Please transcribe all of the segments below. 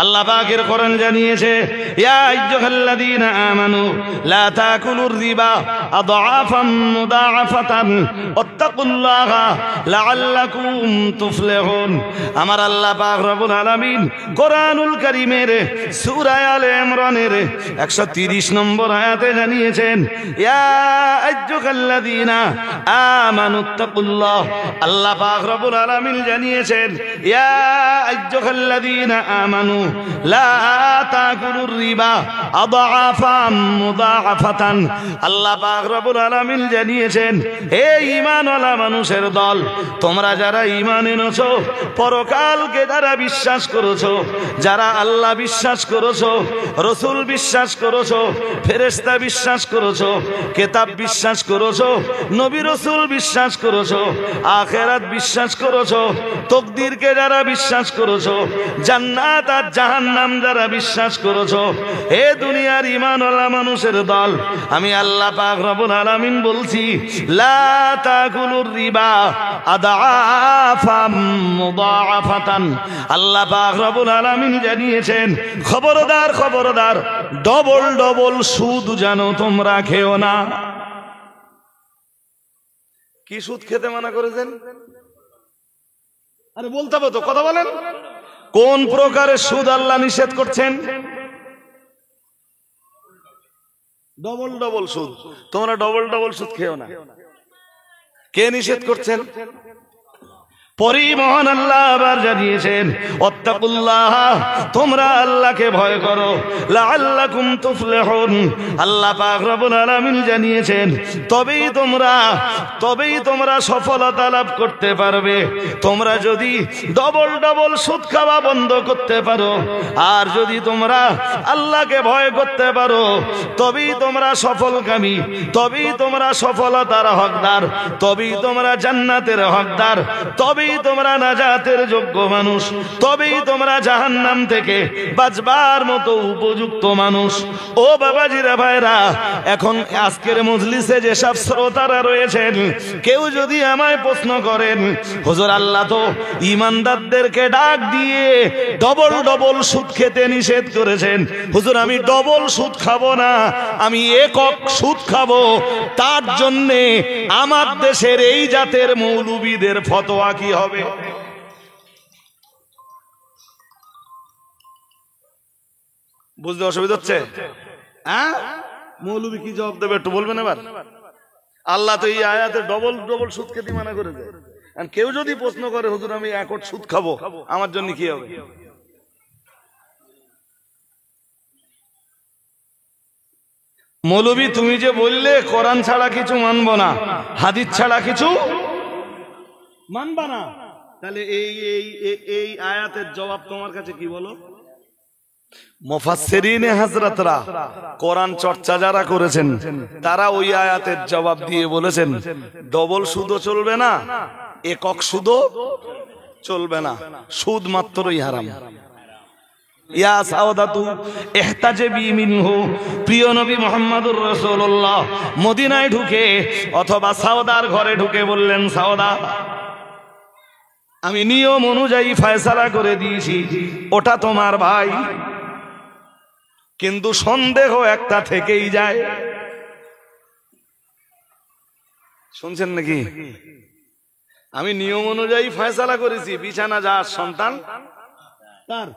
আল্লাহ পাকের কোরআন জানিয়েছে ইয়া আইয়ুহাল্লাযীনা আমানু লা তাকুলুর রিবা আদআফাম মুদাআফাতান ওয়াত্তাকুল্লাহা লাআল্লাকুম তুফলিহুন। আমার আল্লাহ পাক রব্বুল আলামিন কোরআনুল কারীমের সূরা আলে ইমরানের 130 নম্বর আয়াতে জানিয়েছেন ইয়া আইয়ুহাল্লাযীনা আমানুত্তাকুল্লাহ। আল্লাহ পাক রব্বুল আলামিন জানিয়েছেন ইয়া আইয়ুহাল্লাযীনা আমানু লা তাকুলুর রিবা আদআফাম মুদাআফাতান। আল্লাহ পাক রব্বুল আলামিন জানিয়েছেন হে ঈমানওয়ালা মানুষের দল, তোমরা যারা ঈমান এনেছো, পরকালকে যারা বিশ্বাস করেছো, যারা আল্লাহ বিশ্বাস করেছো, রাসূল বিশ্বাস করেছো, ফেরেশতা বিশ্বাস করেছো, কিতাব বিশ্বাস করেছো, নবী রাসূল বিশ্বাস করেছো, আখিরাত বিশ্বাস করেছো, তাকদীরকে যারা বিশ্বাস করেছো, জান্নাত আর জাহান্নাম যারা বিশ্বাস করেছো, হে দুনিয়ার ঈমানওয়ালা মানুষের দল, আমি আল্লাহ পাক রব্বুল আলামিন বলছি লা তাকুলুর রিবা আদআফাম মুদাআফাতান। আল্লাহ পাক রব্বুল আলামিন জানিয়েছেন খবরদার খবরদার, ডবল ডবল সুদ যেন তোমরা খেও না। কি সুদ খেতে মানা করেছেন? আরে বলতে হবে তো, কথা বলেন। কোন প্রকারের সুদ আল্লাহ নিষেধ করছেন? ডবল ডবল সুদ। তোমরা ডবল ডবল সুদ খেও না। কে নিষেধ করছেন? পরিমহান আল্লাহ আবার জানিয়েছেন ওয়াত্তাকুল্লাহ, তোমরা আল্লাহকে ভয় করো, লাআল্লাকুম তুফলিহুন। আল্লাহ পাক রব্বুল আলামিন জানিয়েছেন তবেই তোমরা সফলতা লাভ করতে পারবে। তোমরা যদি ডবল ডবল সুদ খাওয়া বন্ধ করতে পারো, আর যদি তোমরা আল্লাহকে ভয় করতে পারো, তবেই তোমরা সফলকামী, তবেই তোমরা সফলতার হকদার, তবেই তোমরা জান্নাতের হকদার, তবেই তোমরা নাজাতের যোগ্য মানুষ, তবেই তোমরা জাহান্নাম থেকে বাঁচবার মতো উপযুক্ত মানুষ। ও বাবাজিরা ভাইরা, এখন আজকের মজলিসে যেসব শ্রোতারা রয়েছেন, কেউ যদি আমায় প্রশ্ন করেন হুজুর আল্লাহ তো ঈমানদারদেরকে ডাক দিয়ে ডবল ডবল সুদ খেতে নিষেধ করেছেন, হুজুর আমি ডবল সুদ খাবো না, আমি একক সুদ খাবো, তার জন্যে আমার দেশের এই জাতের মৌলবীদের ফতোয়া কি হবে? বুঝতে অসুবিধা হচ্ছে? হ্যাঁ, মৌলবী কি জবাব দেবে একটু বলবেন এবার? আল্লাহ তো এই আয়াতে ডবল ডবল সুদ খেতে মানা করেছে। আর কেউ যদি প্রশ্ন করে হুজুর আমি একট সুদ খাবো, আমার জন্য কি হবে? মৌলবী তুমি যে বললে কোরআন ছাড়া কিছু মানবো না, হাদিস ছাড়া কিছু মানবা না, তাহলে এই আয়াতের জবাব তোমার কাছে কি বলো? মুফাসসিরিনে হযরতরা, কোরআন চর্চা যারা করেছেন, তারা ওই আয়াতের জবাব দিয়ে বলেছেন ডবল সুদও চলবে না, একক সুদও চলবে না, সুদ মাত্রই হারাম। ইয়া সাওদাতু ইহতাজবি মিনহু, প্রিয় নবী মুহাম্মদুর রাসূলুল্লাহ মদিনায় ঢুকে অথবা সাওদার ঘরে ঢুকে বললেন, সাওদা আমি নিয়ম অনুযায়ী ফয়সালা করে দিয়েছি, ওটা তোমার ভাই, কিন্তু সন্দেহ একটা থেকেই যায়। শুনছেন নাকি? আমি নিয়ম অনুযায়ী ফয়সালা করেছি, বিছানা যার সন্তান তার।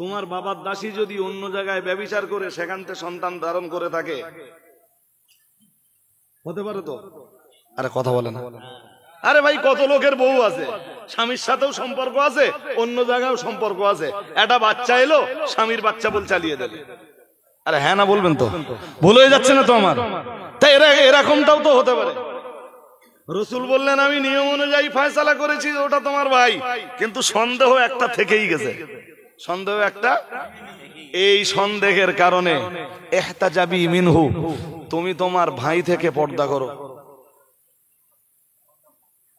তোমার বাবার দাসী যদি অন্য জায়গায় ব্যভিচার করে সেখান থেকে সন্তান ধারণ করে থাকে, হতে পারে তো? আরে কথা বলে না। আরে ভাই, কত লোকের বউ আছে, স্বামীর সাথেও সম্পর্ক আছে, অন্য জায়গায়ও সম্পর্ক আছে, একটা বাচ্চা এলো, স্বামীর বাচ্চা বল চালিয়ে দেবে। আরে হ্যাঁ না বলবেন তো? ভুল হয়ে যাচ্ছে না তো আমার? তাই এরকমটাও তো হতে পারে। রাসূল বললেন আমি নিয়ম অনুযায়ী ফয়সালা করেছি, ওটা তোমার ভাই, কিন্তু সন্দেহ একটা থেকেই গেছে, সন্দেহ একটা। এই সন্দেহের কারণে ইহতাজাবি মিনহু, তুমি তোমার ভাই থেকে পর্দা করো।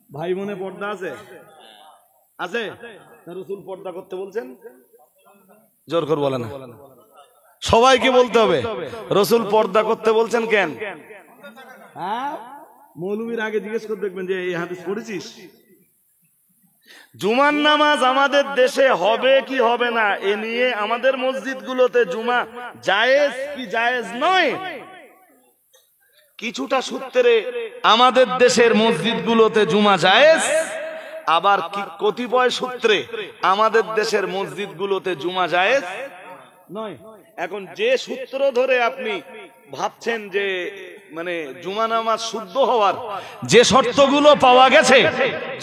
ভাই বোনে পর্দা আছে? আছে? রাসূল পর্দা করতে বলছেন? জোর করে বলেন না, সবাইকে বলতে হবে। রাসূল পর্দা করতে বলছেন কেন? হ্যাঁ, মৌলবীর আগে জিজ্ঞেস করে দেখবেন যে এই হাদিস পড়েছিস? জুমার নামাজ আমাদের দেশে হবে কি হবে না এ নিয়ে আমাদের মসজিদগুলোতে জুমা জায়েজ কি জায়েজ নয়, কিছুটা সূত্রে আমাদের দেশের মসজিদগুলোতে জুমা জায়েজ, আবার কতিপয় সূত্রে আমাদের দেশের মসজিদগুলোতে জুমা জায়েজ নয়। এখন যে সূত্র ধরে আপনি ভাবছেন যে মানে জুমা নামাজ শুদ্ধ হওয়ার যে শর্তগুলো পাওয়া গেছে,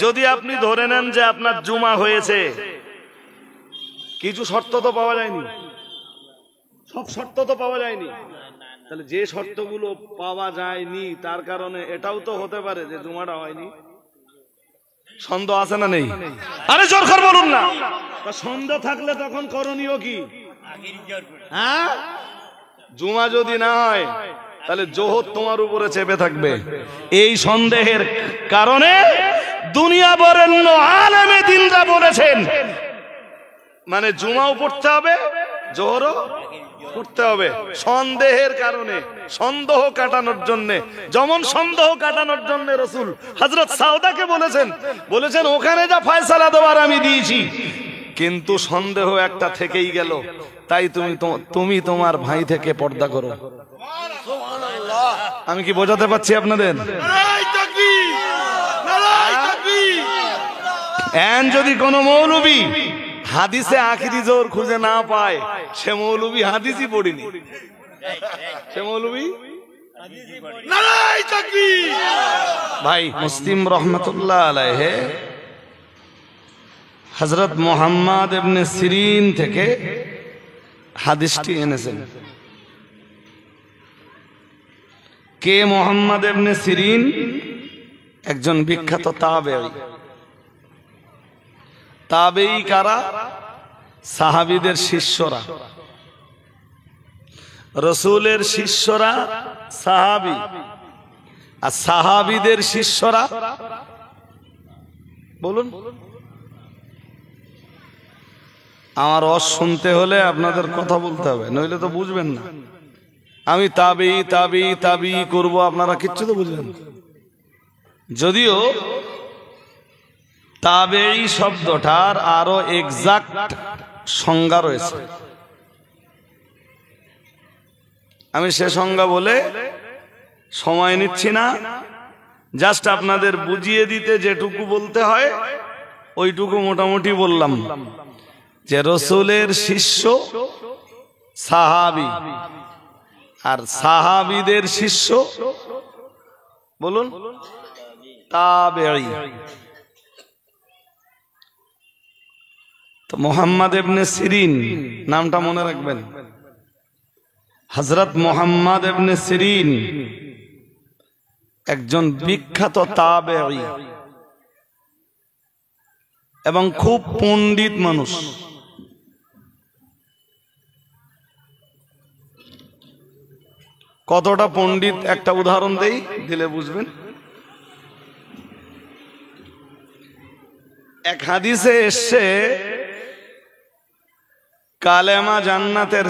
যদি আপনি ধরে নেন যে আপনার জুমা হয়েছে, কিছু শর্ত তো পাওয়া যায়নি, সব শর্ত তো পাওয়া যায়নি, তাহলে যে শর্তগুলো পাওয়া যায়নি তার কারণে এটাও তো হতে পারে যে জুমাটা হয়নি। সন্দেহ আছে না নেই? আরে জোর করে বলুন না। সন্দেহ থাকলে তখন করণীয় কি? হ্যাঁ, জুমা যদি না হয় তাহলে জোহর তোমার উপরে চেপে থাকবে। এই সন্দেহের কারণে দুনিয়া বরেণ্য আলেমে দ্বীনরা বলেছেন মানে জুমাও পড়তে হবে, জোহরও পড়তে হবে, সন্দেহের কারণে, সন্দেহ কাটানোর জন্য। যেমন সন্দেহ কাটানোর জন্য রাসূল হযরত সাউদাকে বলেছেন ওখানে যা ফয়সালা দেওয়ার আমি দিয়েছি, কিন্তু সন্দেহ একটা থেকেই গেল, তাই তুমি তোমার ভাই থেকে পর্দা করো। আমি কি বোঝাতে পারছি আপনাদের? যদি কোন মৌলবী হাদিসে আখিরি জোর খুঁজে না পায়, সে মৌলবী হাদিসই পড়িনি, সে মৌলবী। ভাই মুসলিম রহমতুল্লাহ আলাইহে হযরত মুহাম্মদ ইবনে সিরিন থেকে হাদিসটি এনেছেন। কে মুহাম্মদ ইবনে সিরিন? একজন বিখ্যাত তাবেঈ। তাবেঈ কারা? সাহাবীদের শিষ্যরা। রাসূলের শিষ্যরা সাহাবী, আর সাহাবীদের শিষ্যরা বলুন। আমার ওয়াজ শুনতে হলে আপনাদের কথা বলতে হবে, নইলে তো বুঝবেন না। আমি তাবেঈ করব, আপনারা কিচ্ছু তো বুঝবেন না। যদিও তাবেঈ শব্দটার আরো এক্সাক্ট সংজ্ঞা রয়েছে, আমি সে সংজ্ঞা বলে সময় নিচ্ছি না, জাস্ট আপনাদের বুঝিয়ে দিতে যেটুকু বলতে হয় ওইটুকু মোটামুটি বললাম। যে রাসূলের শিষ্য সাহাবী, আর সাহাবীদের শিষ্য বলুন তাবেঈ। তো মুহাম্মদ ইবনে সিরিন নামটা মনে রাখবেন। হযরত মুহাম্মদ ইবনে সিরিন একজন বিখ্যাত তাবেঈ এবং খুব পণ্ডিত মানুষ। কতটা পণ্ডিত একটা উদাহরণ দেই, দিলে বুঝবেন। এক হাদিসে এসছে কালেমা জান্নাতের,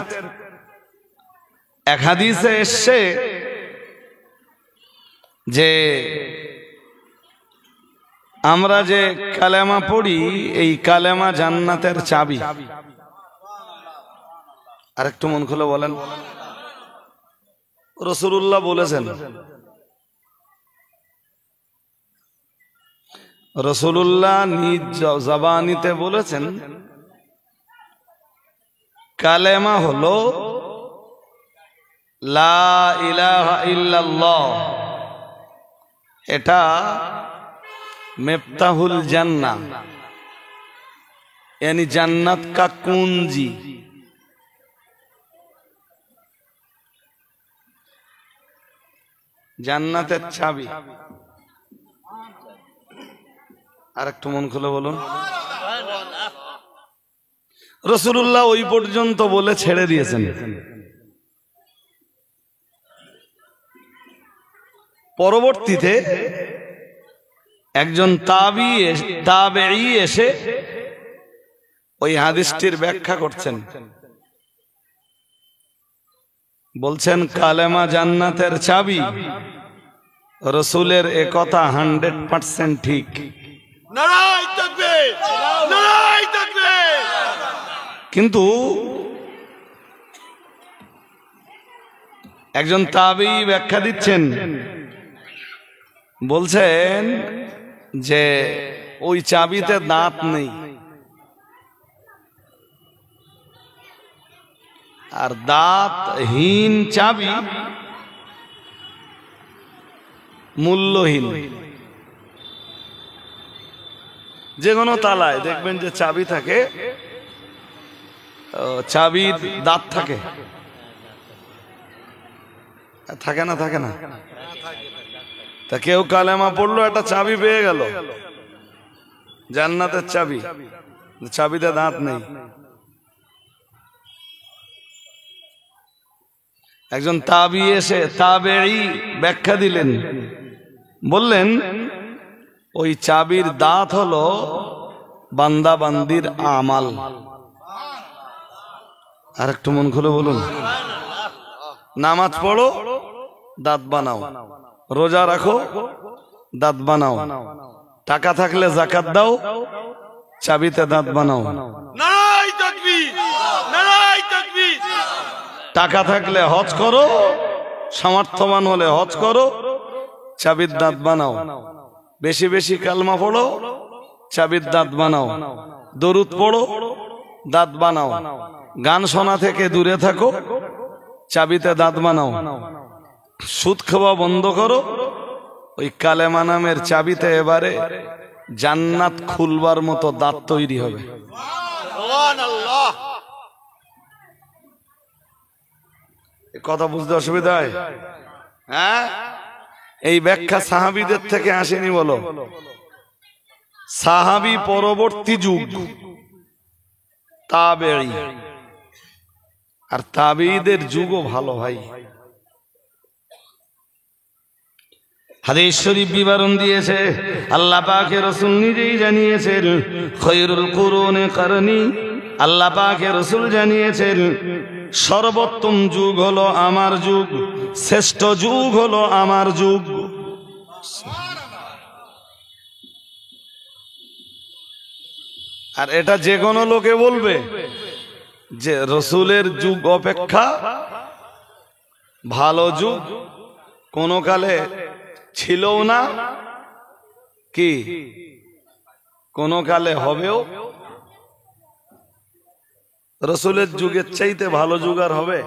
এক হাদিসে এসছে যে আমরা যে কালেমা পড়ি এই কালেমা জান্নাতের চাবি। আর একটু মন খুলে বলেন, রাসূলুল্লাহ বলেছেন, রাসূলুল্লাহ নিজ জবানিতে বলেছেন কালেমা হলো লা ইলাহা ইল্লাল্লাহ, এটা মিফতাহুল জান্নাহ, यानी जन्नत का कुंजी। জান্নাতের চাবি। আর একটু মন খুলে বলুন। রাসূলুল্লাহ ওই পর্যন্ত বলে ছেড়ে দিয়েছেন। পরবর্তীতে একজন তাবেঈ এসে ওই হাদিসটির ব্যাখ্যা করছেন, বলছেন কালেমা জান্নাতের চাবি। রাসূলের একথা 100% ঠিক। নারায়ে তাকবীর, নারায়ে তাকবীর। কিন্তু একজন তাবেঈ ব্যাখ্যা দিচ্ছেন, বলছেন যে ওই চাবিতে দাঁত নেই, আর দাঁতহীন চাবি মূল্যহীন। যে কোনো তালায় দেখবেন যে চাবি থাকে, চাবির দাঁত থাকে, থাকে না? থাকে না? তা কেউ কালেমা পড়লো, একটা চাবি পেয়ে গেল, জান্নাতের চাবি, চাবিতে দাঁত নেই। একজন তাবী এসে তাবেঈ ব্যাখ্যা দিলেন, বললেন ওই চাবির দাঁত হলো বান্দা বান্দির আমাল। আর একটু মন খুলে বলুন, নামাজ পড়ো, দাঁত বানাও, রোজা রাখো, দাঁত বানাও, টাকা থাকলে যাকাত দাও, চাবিতে দাঁত বানাও। নারায়ে তাকবীর, নারায়ে তাকবীর। টাকা থাকলে হজ করো, সামর্থ্যবান হলে হজ করো, চাবির দাঁত বানাও। বেশি বেশি কালমা পড়ো, চাবির দাঁত বানাও। দরুদ পড়ো, দাঁত বানাও। গান শোনা থেকে দূরে থাকো, চাবিতে দাঁত বানাও। সুদ খাওয়া বন্ধ করো, ওই কালেমা নামের চাবিতে এবারে জান্নাত খুলবার মতো দাঁত তৈরি হবে। সুবহানাল্লাহ। কথা বুঝতে অসুবিধা হয়? হ্যাঁ, এই ব্যাখ্যা সাহাবীদের থেকে আসেনি। বলো, সাহাবী পরবর্তী যুগ তাবেঈ, আর তাবেঈদের যুগও ভালো ভাই। হাদিস শরীফ বিবরণ দিয়েছে, আল্লাহ পাকের রাসূল নিজেই জানিয়েছেন, খায়রুল কুরুনি করনি। আল্লাহ পাকের রাসূল জানিয়েছেন সর্বোত্তম যুগ হলো আমার যুগ, শ্রেষ্ঠ যুগ হলো আমার যুগ। আর এটা যে কোনো লোকে বলবে যে রাসূলের যুগ অপেক্ষা ভালো যুগ কোন কালে ছিলও না, কি কোন কালে হবেও। রাসূলের যুগের চাইতে ভালো যুগ আর হবে?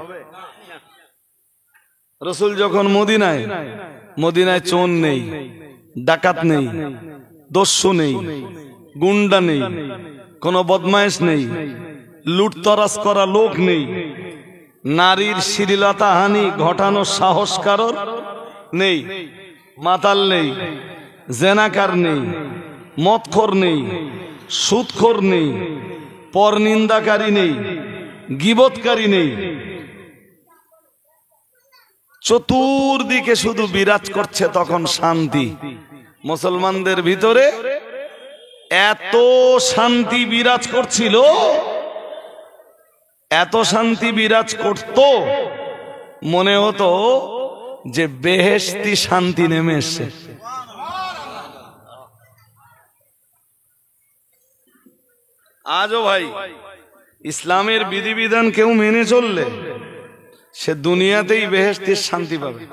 রাসূল যখন মদিনায় চোর নেই, ডাকাত নেই, দস্যু নেই, গুন্ডা নেই, কোন বদমাইশ নেই, লুটতরাজ করা লোক নেই, নারীর শ্লীলতাহানি ঘটানোর সাহস কারোর নেই, মাতাল নেই, জেনাকার নেই, মদখোর নেই, সুদখোর নেই, পরনিন্দাকারী নেই, গীবতকারী নেই। চতুর্দিকে শুধু বিরাজ করছে তখন শান্তি। মুসলমানদের ভিতরে এত শান্তি বিরাজ করছিল, এত শান্তি বিরাজ করত, মনে হতো যে বেহেশতি শান্তি নেমে এসছে। আজও ভাই ইসলামের বিধিবিধান কেউ মেনে চললে সে দুনিয়াতেই বেহেশতির শান্তি পাবে।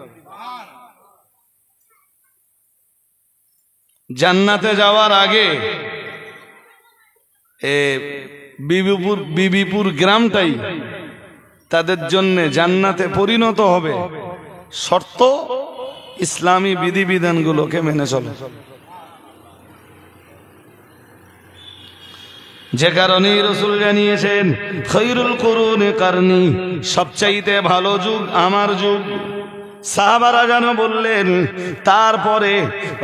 জান্নাতে যাওয়ার আগে বিবিপুর গ্রামটাই তাদের জন্য জান্নাতে পরিণত হবে, শর্ত ইসলামী বিধিবিধানগুলোকে মেনে চলে। যে কারণে রাসূল জানিয়েছেন খায়রুল কুরুনি কারনি, সবচাইতে ভালো যুগ আমার যুগ। সাহাবারা যেন বললেন, তারপরে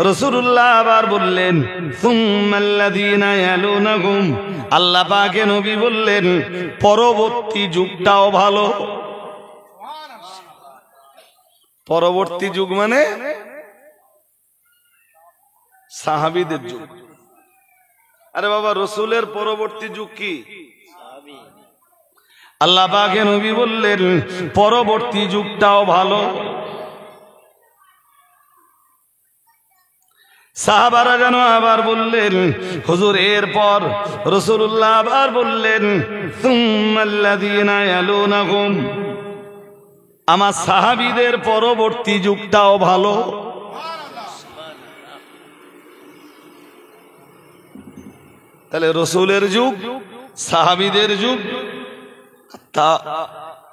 রাসূলুল্লাহ আবার বললেন সুম্মাল্লাযীনা ইয়ালুনাহুম, আল্লাহ পাকে নবী বললেন পরবর্তী যুগটাও ভালো। পরবর্তী যুগ মানে সাহাবীদের যুগ। আরে বাবা, রাসূলের পরবর্তী যুগ কি? আল্লাহ পাকে নবী বললেন পরবর্তী যুগটাও ভালো। সাহাবারা যেন আবার বললেন, হুজুর এরপর রাসূলুল্লাহ আবার বললেন, সুম্মাল্লাযীনা ইয়ালুনাহুম, আমার সাহাবীদের পরবর্তী যুগটাও ভালো। তাহলে রাসূলের যুগ, সাহাবীদের যুগ,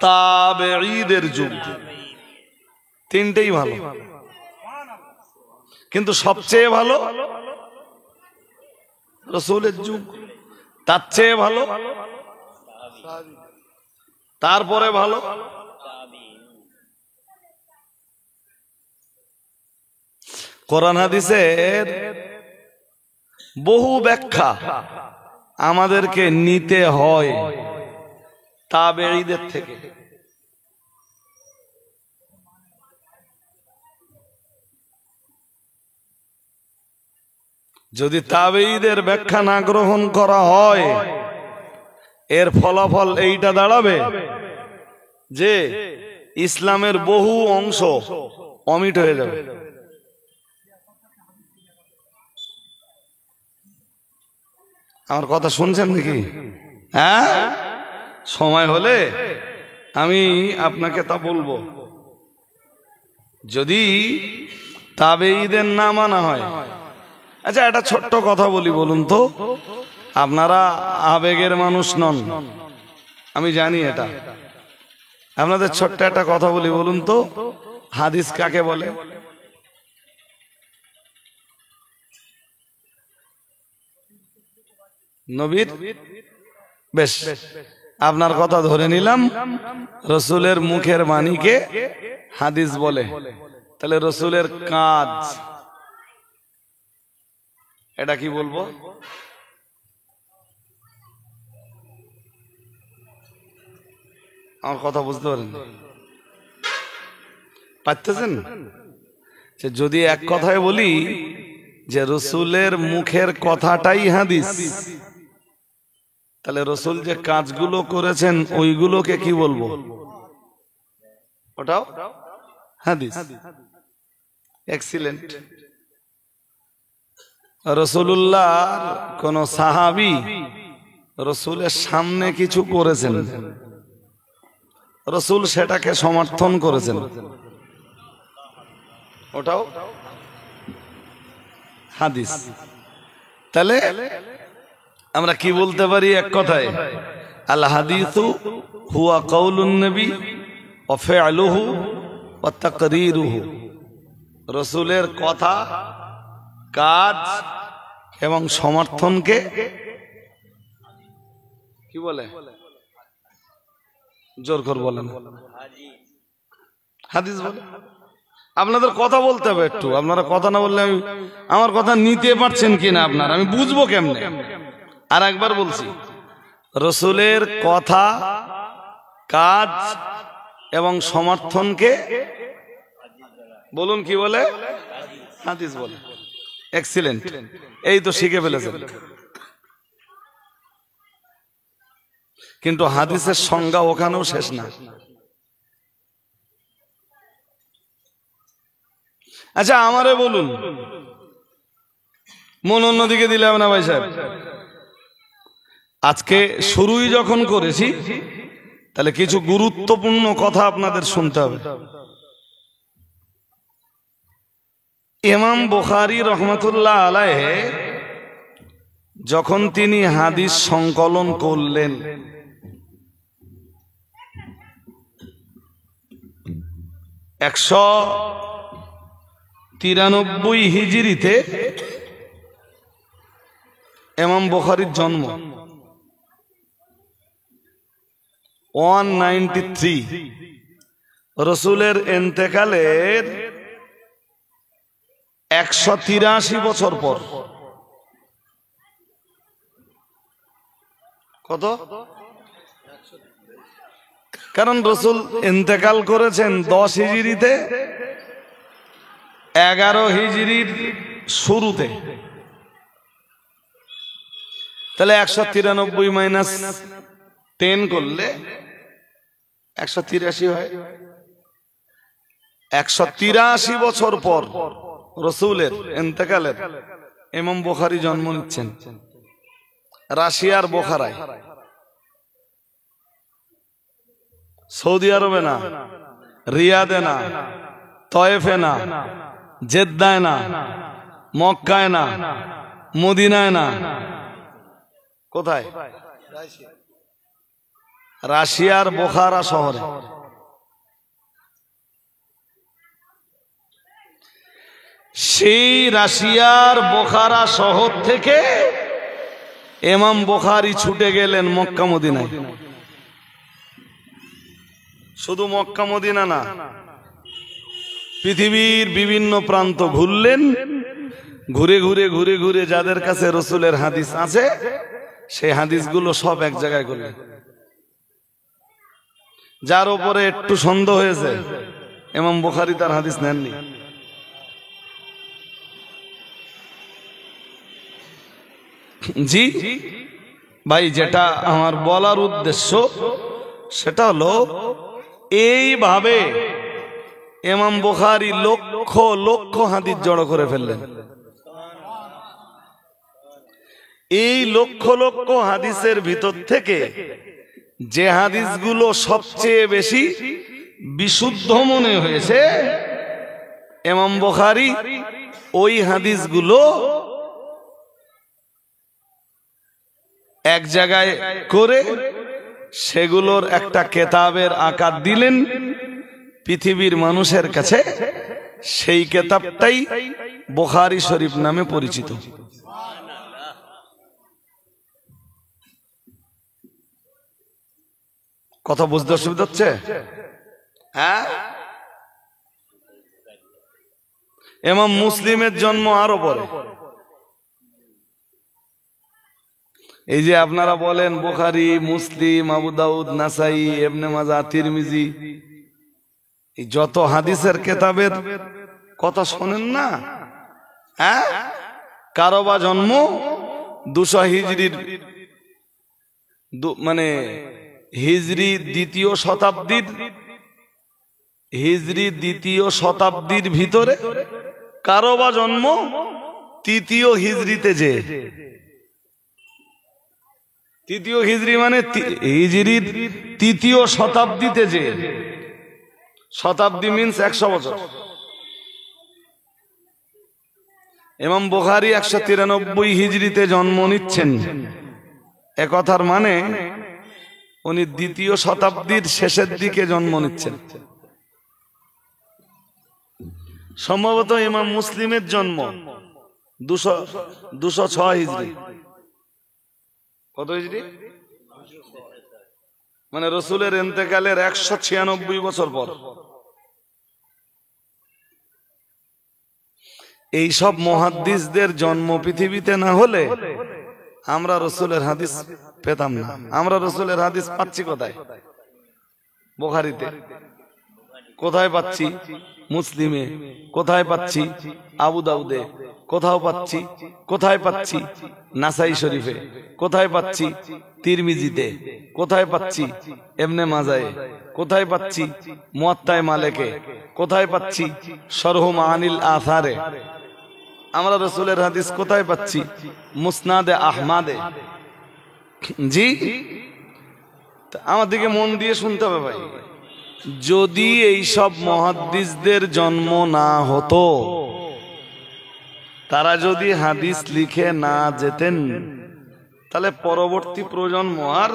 তাবেঈদের যুগ, তিনটেই ভালো। কিন্তু সবচেয়ে ভালো রাসূলের যুগ, তার চেয়ে ভালো, তারপরে ভালো কোরআন হাদিসের বহু ব্যাখ্যা আমাদেরকে নিতে হয় তাবেঈদের থেকে। যদি তাবেঈদের ব্যাখ্যা না গ্রহণ করা হয়, এর ফলাফল এইটা দাঁড়াবে যে ইসলামের বহু অংশ অমিট হয়ে যাবে। আমার কথা শুনছেন নাকি? হ্যাঁ, সময় হলে আমি আপনাকে তা বলবো। যদি তাবেঈদের না মানা হয়। আচ্ছা, একটা ছোট্ট কথা বলি, বলুন তো, আপনারা আবেগের মানুষ নন, আমি জানি এটা। আপনাদের ছোট্ট একটা কথা বলি, বলুন তো, হাদিস কাকে বলে? নবীর, বেশ, আপনার কথা ধরে নিলাম, রাসূলের মুখের বাণীকে হাদিস বলে। তাহলে রাসূলের কাজ, এটা কি বলবো? আমার কথা বুঝতে পারেন? পারতেছেন? যদি এক কথায় বলি যে রাসূলের মুখের কথাটাই হাদিস, তাহলে রাসূল যে কাজগুলো করেছেন ওইগুলোকে কি বলবো? ওটাও হাদিস। এক্সিলেন্ট। রাসূলুল্লাহর কোন সাহাবী রাসূলের সামনে কিছু করেছেন, রাসূল সেটাকে সমর্থন করেছেন, ওটাও হাদিস। তাহলে আমরা কি বলতে পারি এক কথায়? আল হাদিসু হুয়া কাউলুন নবী ওয়া ফি'লুহু ওয়া তাকরীরুহু। রাসূলের কথা, কাজ এবং সমর্থনকে কি বলে? জোর করে বলেন, হাদিস বলে। আপনাদের কথা বলতে হবে একটু। আপনারা কথা না বললে আমার কথা নিতে পারছেন কিনা আপনারা, আমি বুঝবো কেমনে? আর একবার বলছি, রাসূলের কথা, কাজ এবং সমর্থনকে বলুন কি বলে? হাদিস বলে। এক্সিলেন্ট, এই তো শিখে ফেলেছেন। কিন্তু হাদিসের সংজ্ঞা ওখানেও শেষ না। আচ্ছা, আমারে বলুন, মন অন্যদিকে দিলে হবে না ভাই সাহেব। আজকে শুরুই যখন করেছি, তাহলে কিছু গুরুত্বপূর্ণ কথা আপনাদের শুনতে হবে। ইমাম বুখারী রহমাতুল্লাহ আলাইহি যখন তিনি হাদিস সংকলন করলেন, একশো 93 হিজরিতে ইমাম বুখারীর জন্ম, 193। রাসূলের ইন্তেকালের 183 বছর পর। কত? কারণ রাসূল ইন্তেকাল করেছেন 10 হিজরিতে, 11 হিজরির শুরুতে। তাহলে 193 মাইনাস 10 করলে 183 হয়। 183 বছর পর রসুলের ইন্তেকালের ইমাম বুখারী জন্ম নিচ্ছেন রাশিয়ার বোখারায়, সৌদি আরবে না, রিয়াদে না, তয়েফে না, জেদ্দায় না, মক্কায় না, মদিনায় না, কোথায়? রাশিয়ার বোখারা শহরে। সেই রাশিয়ার বোখারা শহর থেকে ইমাম বুখারী ছুটে গেলেন মক্কা মদিনায়। শুধু মক্কা মদিনা না, পৃথিবীর বিভিন্ন প্রান্ত ঘুরলেন, ঘুরে ঘুরে ঘুরে ঘুরে যাদের কাছে রসুলের হাদিস আছে সেই হাদিসগুলো সব এক জায়গায় করলেন। যার উপরে একটু সন্দেহ হয়েছে ইমাম বুখারী তার হাদিস নেননি। জি ভাই, যেটা আমার বলার উদ্দেশ্য সেটা হলো এইভাবে ইমাম বুখারী লক্ষ লক্ষ হাদিস জড়ো করে ফেললেন। এই লক্ষ লক্ষ হাদিসের ভিতর থেকে যে হাদিসগুলো সবচেয়ে বেশি বিশুদ্ধ মনে হয়েছে ইমাম বুখারী ওই হাদিসগুলো এক জায়গায় করে সেগুলোর একটা কেতাবের আকার দিলেন পৃথিবীর মানুষের কাছে। সেই কেতাবটাই বুখারী শরীফ নামে পরিচিত। কথা বুঝতে অসুবিধা হচ্ছে? হ্যাঁ, ইমাম মুসলিমের জন্ম আরো পরে। এই যে আপনারা বলেন বুখারী, মুসলিম, আবু দাউদ, নাসাই, ইবনে মাজাহ, তিরমিজি, এই যত হাদিসের কেতাবের কথা শোনেন না, হ্যাঁ, কারো বা জন্ম 200 হিজরির মানে হিজরি দ্বিতীয় শতাব্দীর ভিতরে, কারো বা জন্ম 3য় হিজরিতে। যে 3য় হিজরি মানে হিজরির 3য় শতাব্দীতে, যে শতাব্দী মিন্স 100 বছর। ইমাম বুখারী 193 হিজরিতে জন্ম নিচ্ছেন। একথার মানে উনি 2য় শতাব্দীর শেষের দিকে জন্ম নিচ্ছেন। সম্ভবত ইমাম মুসলিমের জন্ম 206 হিজরি। কত হিজরি? মানে রসুলের ইন্তেকালের 196 বছর পর। এই সব মুহাদ্দিসদের জন্ম পৃথিবীতে না হলে আমরা রসুলের হাদিস পেতাম না। আমরা রসুলের হাদিস পাচ্ছি কোথায়? বুখারীতে। কোথায় পাচ্ছি? মুসলিমে। কোথায় পাচ্ছি? আবু দাউদে। কোথাও পাচ্ছি? কোথায় পাচ্ছি? নাসাই শরীফে। কোথায় পাচ্ছি? তিরমিজিতে। কোথায় পাচ্ছি? ইবনে মাজাহে। কোথায় পাচ্ছি? মুয়াত্তায়ে মালিকে। কোথায় পাচ্ছি? শরহ মাআনিল আসারে। আমরা রসুলের হাদিস কোথায় পাচ্ছি? মুসনাদে আহমাদে। জি, আমার দিকে মন দিয়ে শুনতে হবে ভাই। যদি এই সব মুহাদ্দিসদের জন্ম না হতো, তারা যদি হাদিস লিখে না যেতেন, তাহলে পরবর্তী প্রজন্ম আর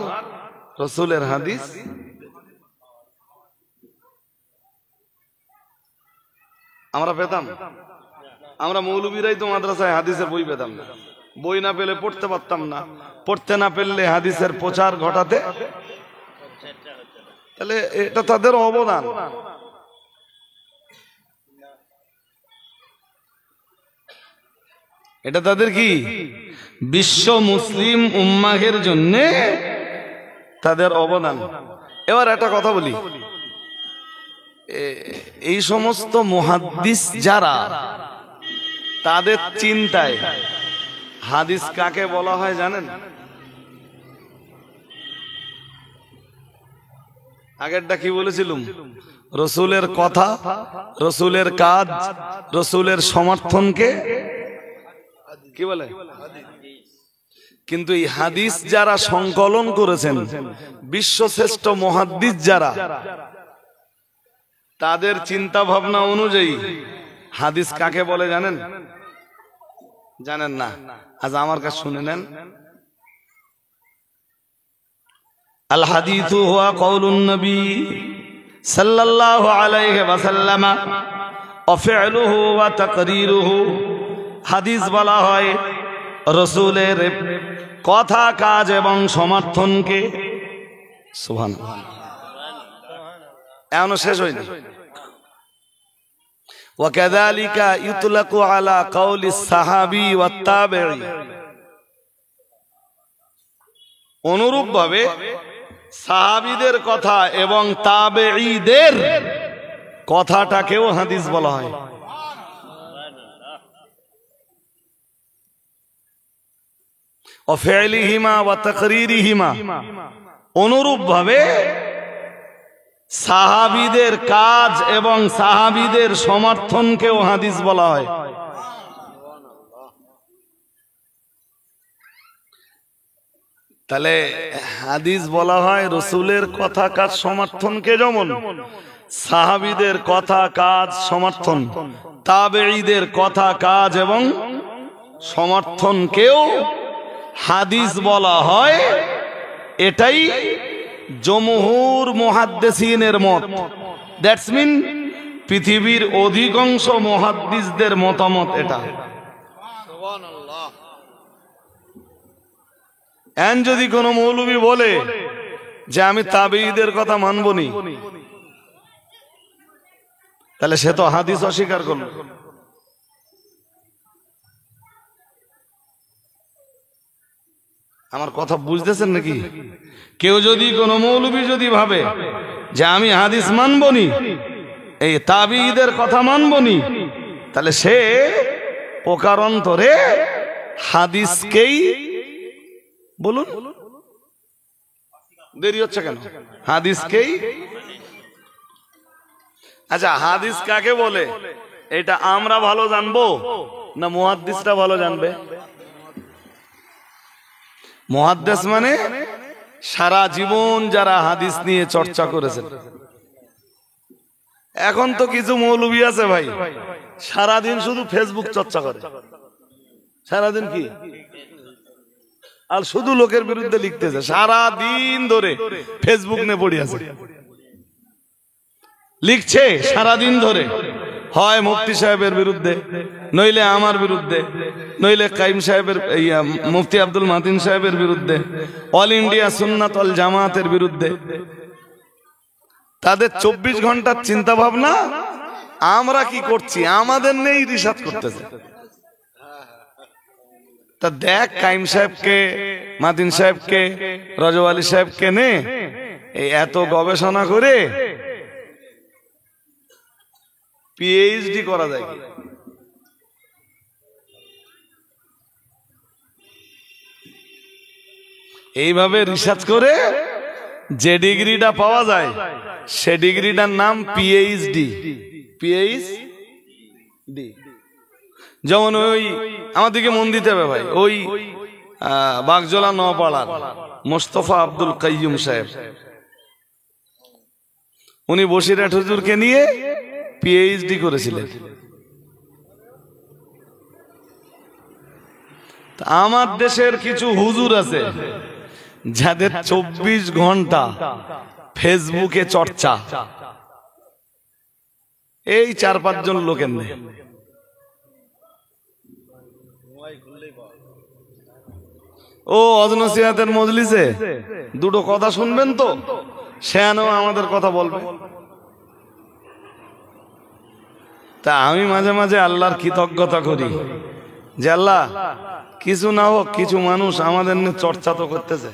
রসুলের হাদিস আমরা পেতাম? আমরা মৌলবীরাই তো মাদ্রাসায় হাদিসের বই পেতাম না। বই না পেলে পড়তে পারতাম না। পড়তে না পেলে হাদিসের প্রচার ঘটাতে, তাহলে এটা তাদের অবদান। এটা তাদের কি? বিশ্ব মুসলিম উম্মাহের জন্য তাদের অবদান। এবার একটা কথা বলি, এই সমস্ত মুহাদ্দিস যারা, তাদের চিন্তায় হাদিস কাকে বলা হয় জানেন? আগেরটা কি বলেছিলাম? রসুলের কথা, রসুলের কাজ, রসুলের সমর্থনকে কি বলে? কিন্তু এই হাদিস যারা সংকলন করেছেন, বিশ্বশ্রেষ্ঠ মুহাদ্দিস যারা, তাদের চিন্তা ভাবনা অনুযায়ী হাদিস কাকে বলে জানেন? জানেন না? আজ আমার কাছে শুনে নেন। আল হাদিসু হুয়া কাউলুন নবী সাল্লাল্লাহু আলাইহি ওয়াসাল্লাম ওয়া ফি'লুহু ওয়া তাকরীরুহু। হাদিস বলা হয় রাসূলের কথা, কাজ এবং সমর্থনকে। সুবহানাল্লাহ। এখনো শেষ হয়নি। ওয়া কাযালিকা ইউতলাকু আলা কাউলি সাহাবী ওয়া তাবেঈ। অনুরূপভাবে সাহাবীদের কথা এবং তাবেঈদের কথাটাকেও হাদিস বলা হয়। ও ফি'লিহিমা ওয়া তাকরীরিহিমা। অনুরূপভাবে সাহাবীদের কাজ এবং সাহাবীদের সমর্থনকেও হাদিস বলা হয়। তাহলে হাদিস বলা হয় রসুলের কথা, কাজ, সমর্থনকে, যেমন সাহাবীদের কথা, কাজ, সমর্থন, তাবেঈদের কথা, কাজ এবং সমর্থনকেও হাদিস বলা হয়। এটাই জমহুর মুহাদ্দিসিনের মত। দ্যাটস মিন পৃথিবীর অধিকাংশ মুহাদ্দিসদের মতামত এটা। এন যদি কোন মৌলবী বলে যে আমি তাবেঈদের কথা মানবনি, তাহলে সে তো হাদিস অস্বীকার করল। আমার কথা বুঝতেছেন নাকি? কেউ যদি কোন মৌলবী যদি ভাবে যে আমি হাদিস মানবনি, এই তাবেঈদের কথা মানবনি, তাহলে সে প্রকারান্তরে হাদিসকেই, বলুন দেরি হচ্ছে কেন, হাদিসকেই। আচ্ছা, হাদিস কাকে বলে এটা আমরা ভালো জানবো না মুহাদ্দিসরা ভালো জানবে? মুহাদ্দিস মানে সারা জীবন যারা হাদিস নিয়ে চর্চা করেছেন। এখন তো কিছু মৌলবী আছে ভাই, সারাদিন শুধু ফেসবুক চর্চা করে। সারাদিন কি আর শুধু লোকের বিরুদ্ধে লিখতেছে, সারা দিন ধরে ফেসবুক নিয়ে পড়ে আছে, লিখছে সারা দিন ধরে। হয় মুফতি সাহেবের বিরুদ্ধে, নইলে আমার বিরুদ্ধে, নইলে কাইম সাহেবের, মুফতি আব্দুল মাতিন সাহেবের বিরুদ্ধে, অল ইন্ডিয়া সুন্নাত ওয়াল জামাতের বিরুদ্ধে। তাদের 24 ঘন্টার চিন্তা ভাবনা আমরা কি করছি আমাদের নেই রিসার্চ করতেছে। তা দেখ, কাইম সাহেবকে, মাতিন সাহেবকে, রজব আলী সাহেবকে নে এই এত গবেষণা করে পিএইচডি করা যায় কি? এইভাবে রিসার্চ করে যে ডিগ্রিটা পাওয়া যায় সে ডিগ্রিটার নাম পিএইচডি। পিএইচডি যেমন ওই আমাদেরকে মন দিতে হবে ভাই, ওই বাগজোলা নপাড়ার মোস্তফা আব্দুল কাইয়ুম সাহেব, উনি বসিরহাট হুজুরকে নিয়ে পিএইচডি করেছিলেন। আমার দেশের কিছু হুজুর আছে যাদের 24 ঘন্টা ফেসবুকে চর্চা, এই 4-5 জন লোকের নেই। ও অজনসিহাতের মজলিসে দুটো কথা শুনবেন তো, সেখানেও আমাদের কথা বলবে। তা আমি মাঝে মাঝে আল্লাহর কৃতজ্ঞতা করি যে আল্লাহ কিছু না হোক কিছু মানুষ আমাদের নিয়ে চর্চা তো করতেছে,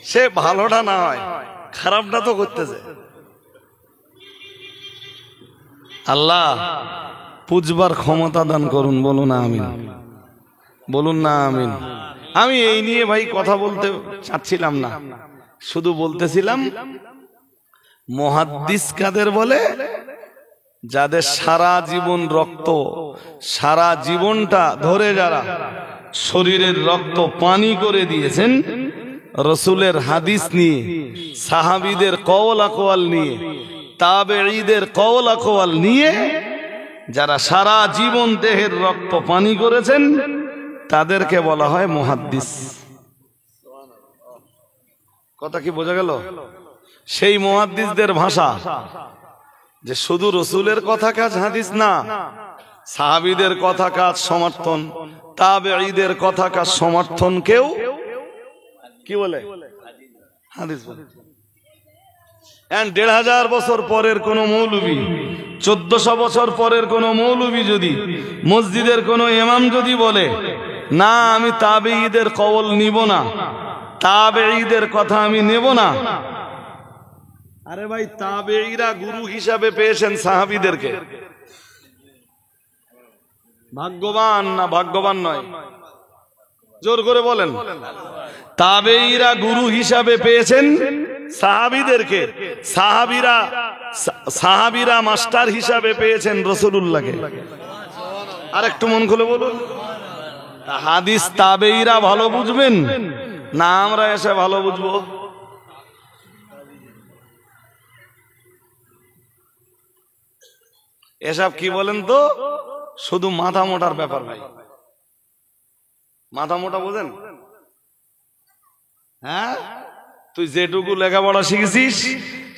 সে ভালোটা না হয় খারাপটা তো করতেছে। আল্লাহ পুজবার ক্ষমতা দান করুন, বলুন আমিন, বলুন না আমিন। আমি এই নিয়ে ভাই কথা বলতে চাচ্ছিলাম না, শুধু বলতেছিলাম মুহাদ্দিস কাদের বলে? যাদের সারা জীবন রক্ত, সারা জীবনটা ধরে যারা শরীরের রক্ত পানি করে দিয়েছেন রসুলের হাদিস নিয়ে, সাহাবীদের কওল আকওয়াল নিয়ে, তাবেঈদের কওল আকওয়াল নিয়ে যারা সারা জীবন দেহের রক্ত পানি করেছেন তাদেরকে বলা হয় মুহাদ্দিস। কথা কি বোঝা গেল? সেই মুহাদ্দিসদের ভাষা যে শুধু রসুলের কথা কাজ হাদিস না, সাহাবীদের কথা কাজ সমর্থন, তাবেঈদের কথা কাজ সমর্থন কেউ কি বলে? হাদিস বলে। ১৫০০ বছর পরের কোন মৌলবী, ১৪০০ বছর পরের কোন মৌলবী যদি, মসজিদের কোন ইমাম যদি বলে না আমি তাবেঈদের কওল নিব না, তাবেঈদের কথা আমি নেব না, আরে ভাই তাবেঈরা গুরু হিসাবে পেয়েছেন সাহাবীদেরকে, ভাগ্যবান না ভাগ্যবান নয়? জোর করে বলেন। তাবেঈরা গুরু হিসাবে পেয়েছেন সাহাবীদেরকে, সাহাবীরা মাস্টার হিসাবে পেয়েছেন রাসূলুল্লাহকে। আর একটু মন খুলে বলুন, হাদিস তাবেঈরা ভালো বুঝবেন না আমরা এসে ভালো বুঝবো? এসব কি বলেন তো? শুধু মাথা মোটার ব্যাপার ভাই। মাথা মোটা বোঝেন? হ্যাঁ, তুই যেটুকু লেখাপড়া শিখেছিস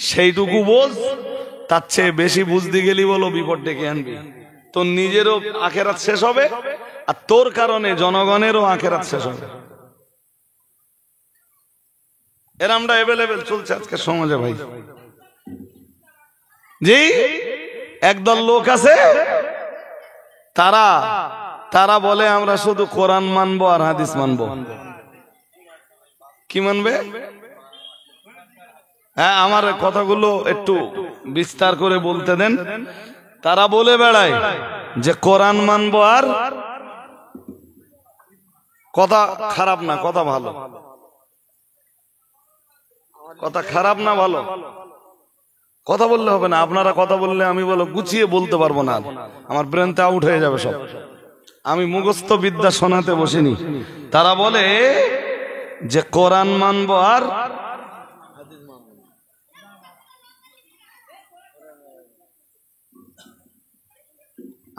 সেইটুকু বোঝ, তার চেয়ে বেশি বুঝতে গেলি বলো বিপদ ডেকে আনবি। তোর নিজেরও আখেরাত শেষ হবে আর তোর কারণে জনগণেরও আখেরাত শেষ হবে। এরমটা এভেলেবেল চলছে আজকে সমাজে ভাই। জি, একদল লোক আছে তারা বলে আমরা শুধু কোরআন মানবো আর হাদিস মানবো। কি মানবে? হ্যাঁ, আমার কথাগুলো একটু বিস্তার করে বলতে দেন। তারা বলে বেড়ায় যে কোরআন মানবো আর, কথা খারাপ না, কথা ভালো, কথা খারাপ না ভালো, কথা বললে হবে না। আপনারা কথা বললে আমি বলো গুছিয়ে বলতে পারবো না, আমার ব্রেনতে আউট হয়ে যাবে সব। আমি মুখস্থ বিদ্যা শোনাতে বসিনি। তারা বলে যে কোরআন মানবো আর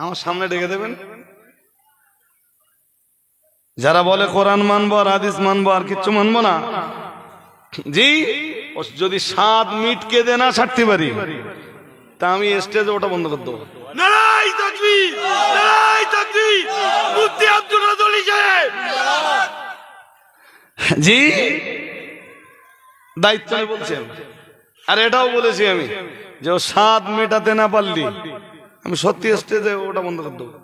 আমার সামনে ডেকে দেবেন। যারা বলে কোরআন মানবো আর হাদিস মানবো আর কিচ্ছু মানবো না, জি, যদি 7 মিনিট কেঁদে না ছাড়তে পারি তা আমি স্টেজে ওটা বন্ধ করে দেবো। নারায়ে তাকবীর, নারায়ে তাকবীর, মুফতি আব্দুল রাজ্জাক সাহেব। জি, দায়িত্ব নিয়ে বলছেন। আর এটাও বলেছি আমি যে ও 7 মেটাতে না পারলি আমি সত্যি স্টেজে ওটা বন্ধ করে দেবো।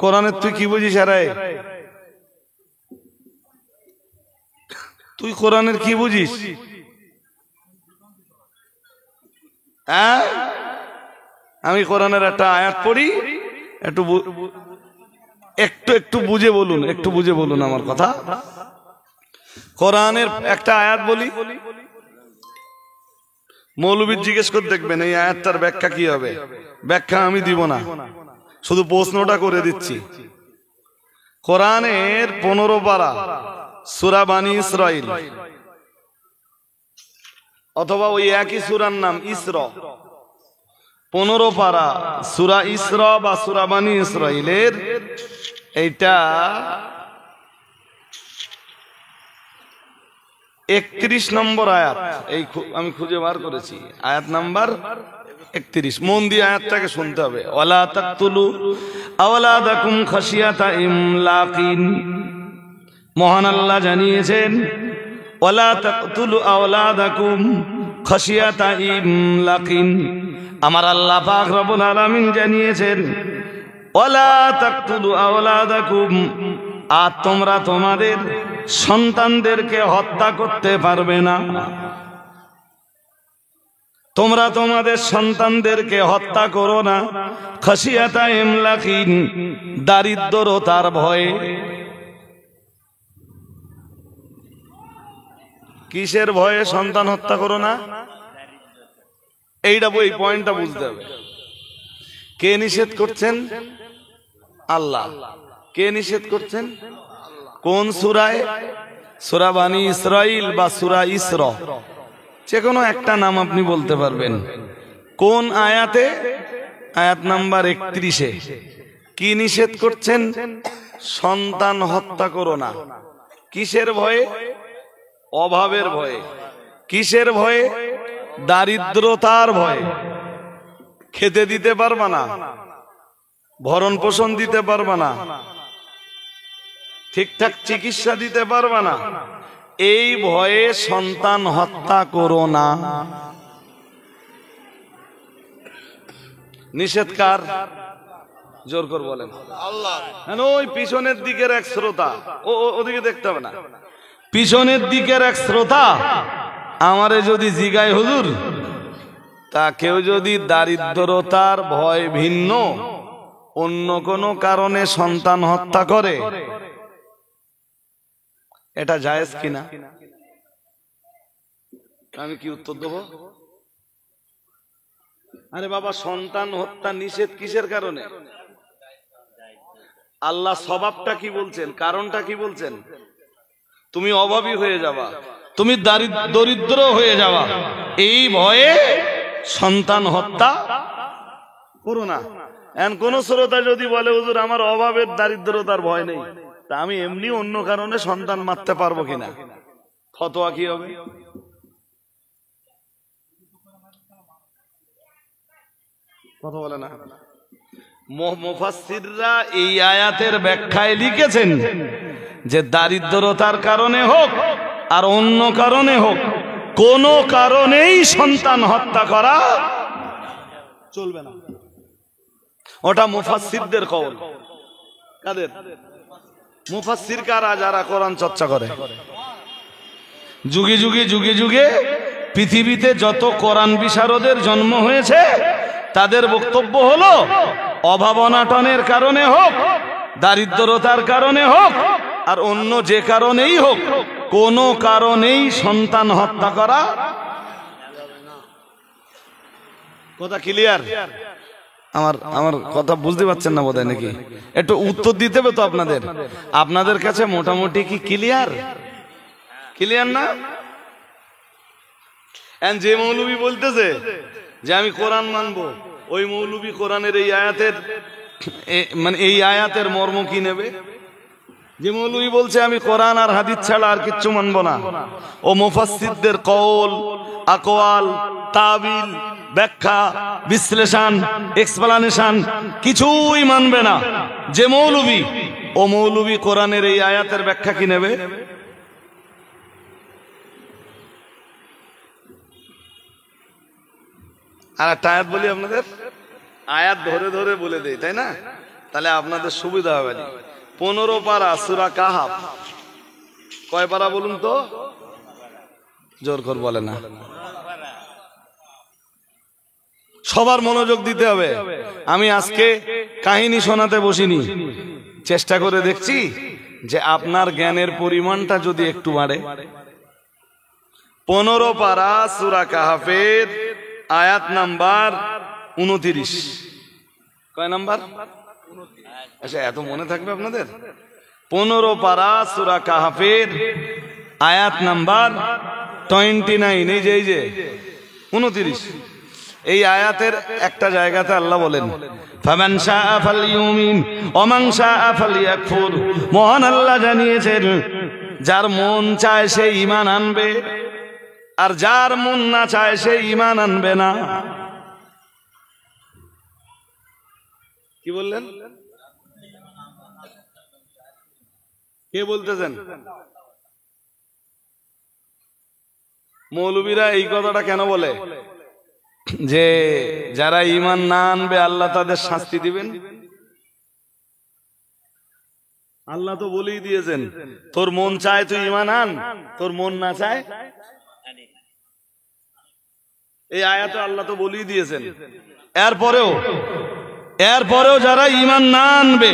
কোরআনের তুই কি বুঝিস? আরে তুই কোরআনের কি বুঝিস? হ্যাঁ, আমি কোরআনের একটা আয়াত পড়ি, একটু বুঝে বলুন, একটু বুঝে বলুন আমার কথা। কোরআনের একটা আয়াত বলি, মৌলবীর জিজ্ঞেস করে দেখবেন এই আয়াতটার ব্যাখ্যা কি হবে। ব্যাখ্যা আমি দিব না, শুধু প্রশ্নটা করে দিচ্ছি। কোরআনের 15 পারা সূরা বানী ইসরাইল, অথবা ওই একই সূরার নাম ইসরা, 15 পারা সূরা ইসরা বা সূরা বানী ইসরাইলের এইটা 31 নম্বর আয়াত। এই আমি খুঁজে বার করেছি, আয়াত নাম্বার 31। মন দিয়ে আয়াতটাকে শুনতে হবে। ওয়ালা তাকতুলু আওলাদাকুম খাশিয়াতা ইমলাকিন, মহান আল্লাহ জানিয়েছেন ওয়ালা তাকতুলু আওলাদাকুম খাশিয়াতা ইমলাকিন। আমার আল্লাহ পাক রব্বুল আলামিন জানিয়েছেন ওয়ালা তাকতুলু আওলাদাকুম, আর তোমরা তোমাদের সন্তানদেরকে হত্যা করতে পারবে না। তোমরা তোমাদের সন্তানদেরকে হত্যা করো না, খাশিয়াতা ইমলাকিন, দারিদ্রতার ভয়ে। কিসের ভয়ে সন্তান হত্যা করো না? এইটা এই পয়েন্টটা বুঝতে হবে। কে নিষেধ করছেন? আল্লাহ। কে নিষেধ করছেন? কোন সূরায়? সূরা বানী ইসরাইল বা সূরা ইসরা, যে কোনো একটা নাম আপনি বলতে পারবেন। কোন আয়াতে? আয়াত নাম্বার 31-এ কি নিষেধ করছেন? সন্তান হত্যা করো না। কিসের ভয়ে? অভাবের ভয়ে। কিসের ভয়ে? দারিদ্রতার ভয়ে। খেতে দিতে পারবা না, ভরণ পোষণ দিতে পারবা না, ঠিকঠাক চিকিৎসা দিতে পারবা না, এই ভয়ে সন্তান হত্যা করো না। নিষেধ কার? জোর করে বলেন। আল্লাহ। ওই পিছনের দিকের এক শ্রোতা, ওদিকে দেখতে হবে না, পিছনের দিকের এক শ্রোতা আমারে যদি জিগায়, হুজুর তা কেউ যদি দারিদ্রতার ভয় ভিন্ন অন্য কোনো কারণে সন্তান হত্যা করে, এটা জায়েজ কিনা? আমি কি উত্তর দেব? আরে বাবা, সন্তান হত্যা নিষেধ কিসের কারণে? আল্লাহ স্বভাবটা কি বলছেন, কারণটা কি বলছেন? তুমি অভাবী হয়ে যাবা, তুমি দরিদ্র হয়ে যাবা, এই ভয়ে সন্তান হত্যা করো না। এখন কোন শ্রোতা যদি বলে, হুজুর আমার অভাবের দারিদ্রতার ভয় নেই, তা আমি এমনি অন্য কারণে সন্তান মারতে পারবো কিনা, ফতোয়া কি হবে? কথা বলে না। মুফাসসিররা এই আয়াতের ব্যাখ্যায় লিখেছেন যে দারিদ্রতার কারণে হোক আর অন্য কারণে হোক, কোন কারণেই সন্তান হত্যা করা চলবে না। ওটা মুফাসসিরদের কওল। কাদের? মুফাসসির কারা? যারা কোরআন চর্চা করে। যুগে যুগে যুগে যুগে পৃথিবীতে যত কোরআন বিশারদের জন্ম হয়েছে, তাদের বক্তব্য হলো অভাব অনাটনের কারণে হোক, দারিদ্রতার কারণে হোক আর অন্য যে কারণেই হোক, কোন কারণেই সন্তান হত্যা করা। কথা ক্লিয়ার? আমার কথা বুঝতে পারছেন না বোধহয়, নাকি? একটু উত্তর দিতে হবে তো আপনাদের। আপনাদের কাছে মোটামুটি কি ক্লিয়ার? ক্লিয়ার না? যে মৌলবী বলতেছে যে আমি কোরআন মানবো, ওই মৌলবী কোরআনের এই আয়াতের মানে এই আয়াতের মর্ম কি নেবে? যে মৌলবী বলছে আমি কোরআন আর হাদিস ছাড়া আর কিচ্ছু মানবো না, ও মুফাসসিরদের কওল, আকওয়াল, তাবিল, ব্যাখ্যা, বিশ্লেষণ, এক্সপ্লানেশন কিছুই মানবে না। যে মৌলবী, ও মৌলবী কোরআনের এই আয়াতের ব্যাখ্যা কি নেবে? আর একটা আয়াত বলি আপনাদের, আয়াত ধরে ধরে বলে দেই, তাই না? তাহলে আপনাদের সুবিধা হবে। 15 পারা সূরা কাহাফ। কয় পারা বলুন তো? জোর করে বলে না। সবার মনোযোগ দিতে হবে। আমি আজকে কাহিনী শোনাতে বসিনি, চেষ্টা করে দেখছি যে আপনার জ্ঞানের পরিমাণটা যদি একটু বাড়ে। 15 পারা সূরা কাহাফের আয়াত নাম্বার 29। কয় নাম্বার? আচ্ছা, এত মনে থাকবে আপনাদের? 15 পারা সূরা কাহাফের আয়াত নাম্বার 29। এই যে 29, এই আয়াতের একটা জায়গাতে আল্লাহ বলেন, ফামান শাআ ফালইউমিন ওয়া মান শাআ ফালইয়াকফুর। মহান আল্লাহ জানিয়েছেন, যার মন চায় সে ঈমান আনবে, আর যার মন না চায় সে ঈমান আনবে না। কি বললেন? কে বলতেছেন? মৌলবীরা এই কথাটা কেন বলে যে যারা ঈমান না আনবে আল্লাহ তাদের শাস্তি দিবেন? আল্লাহ তো বলেই দিয়েছেন, তোর মন চায় তুই ঈমান আন, তোর মন না চায়। এই আয়াতে আল্লাহ তো বলেই দিয়েছেন। এরপরেও যারা ঈমান না আনবে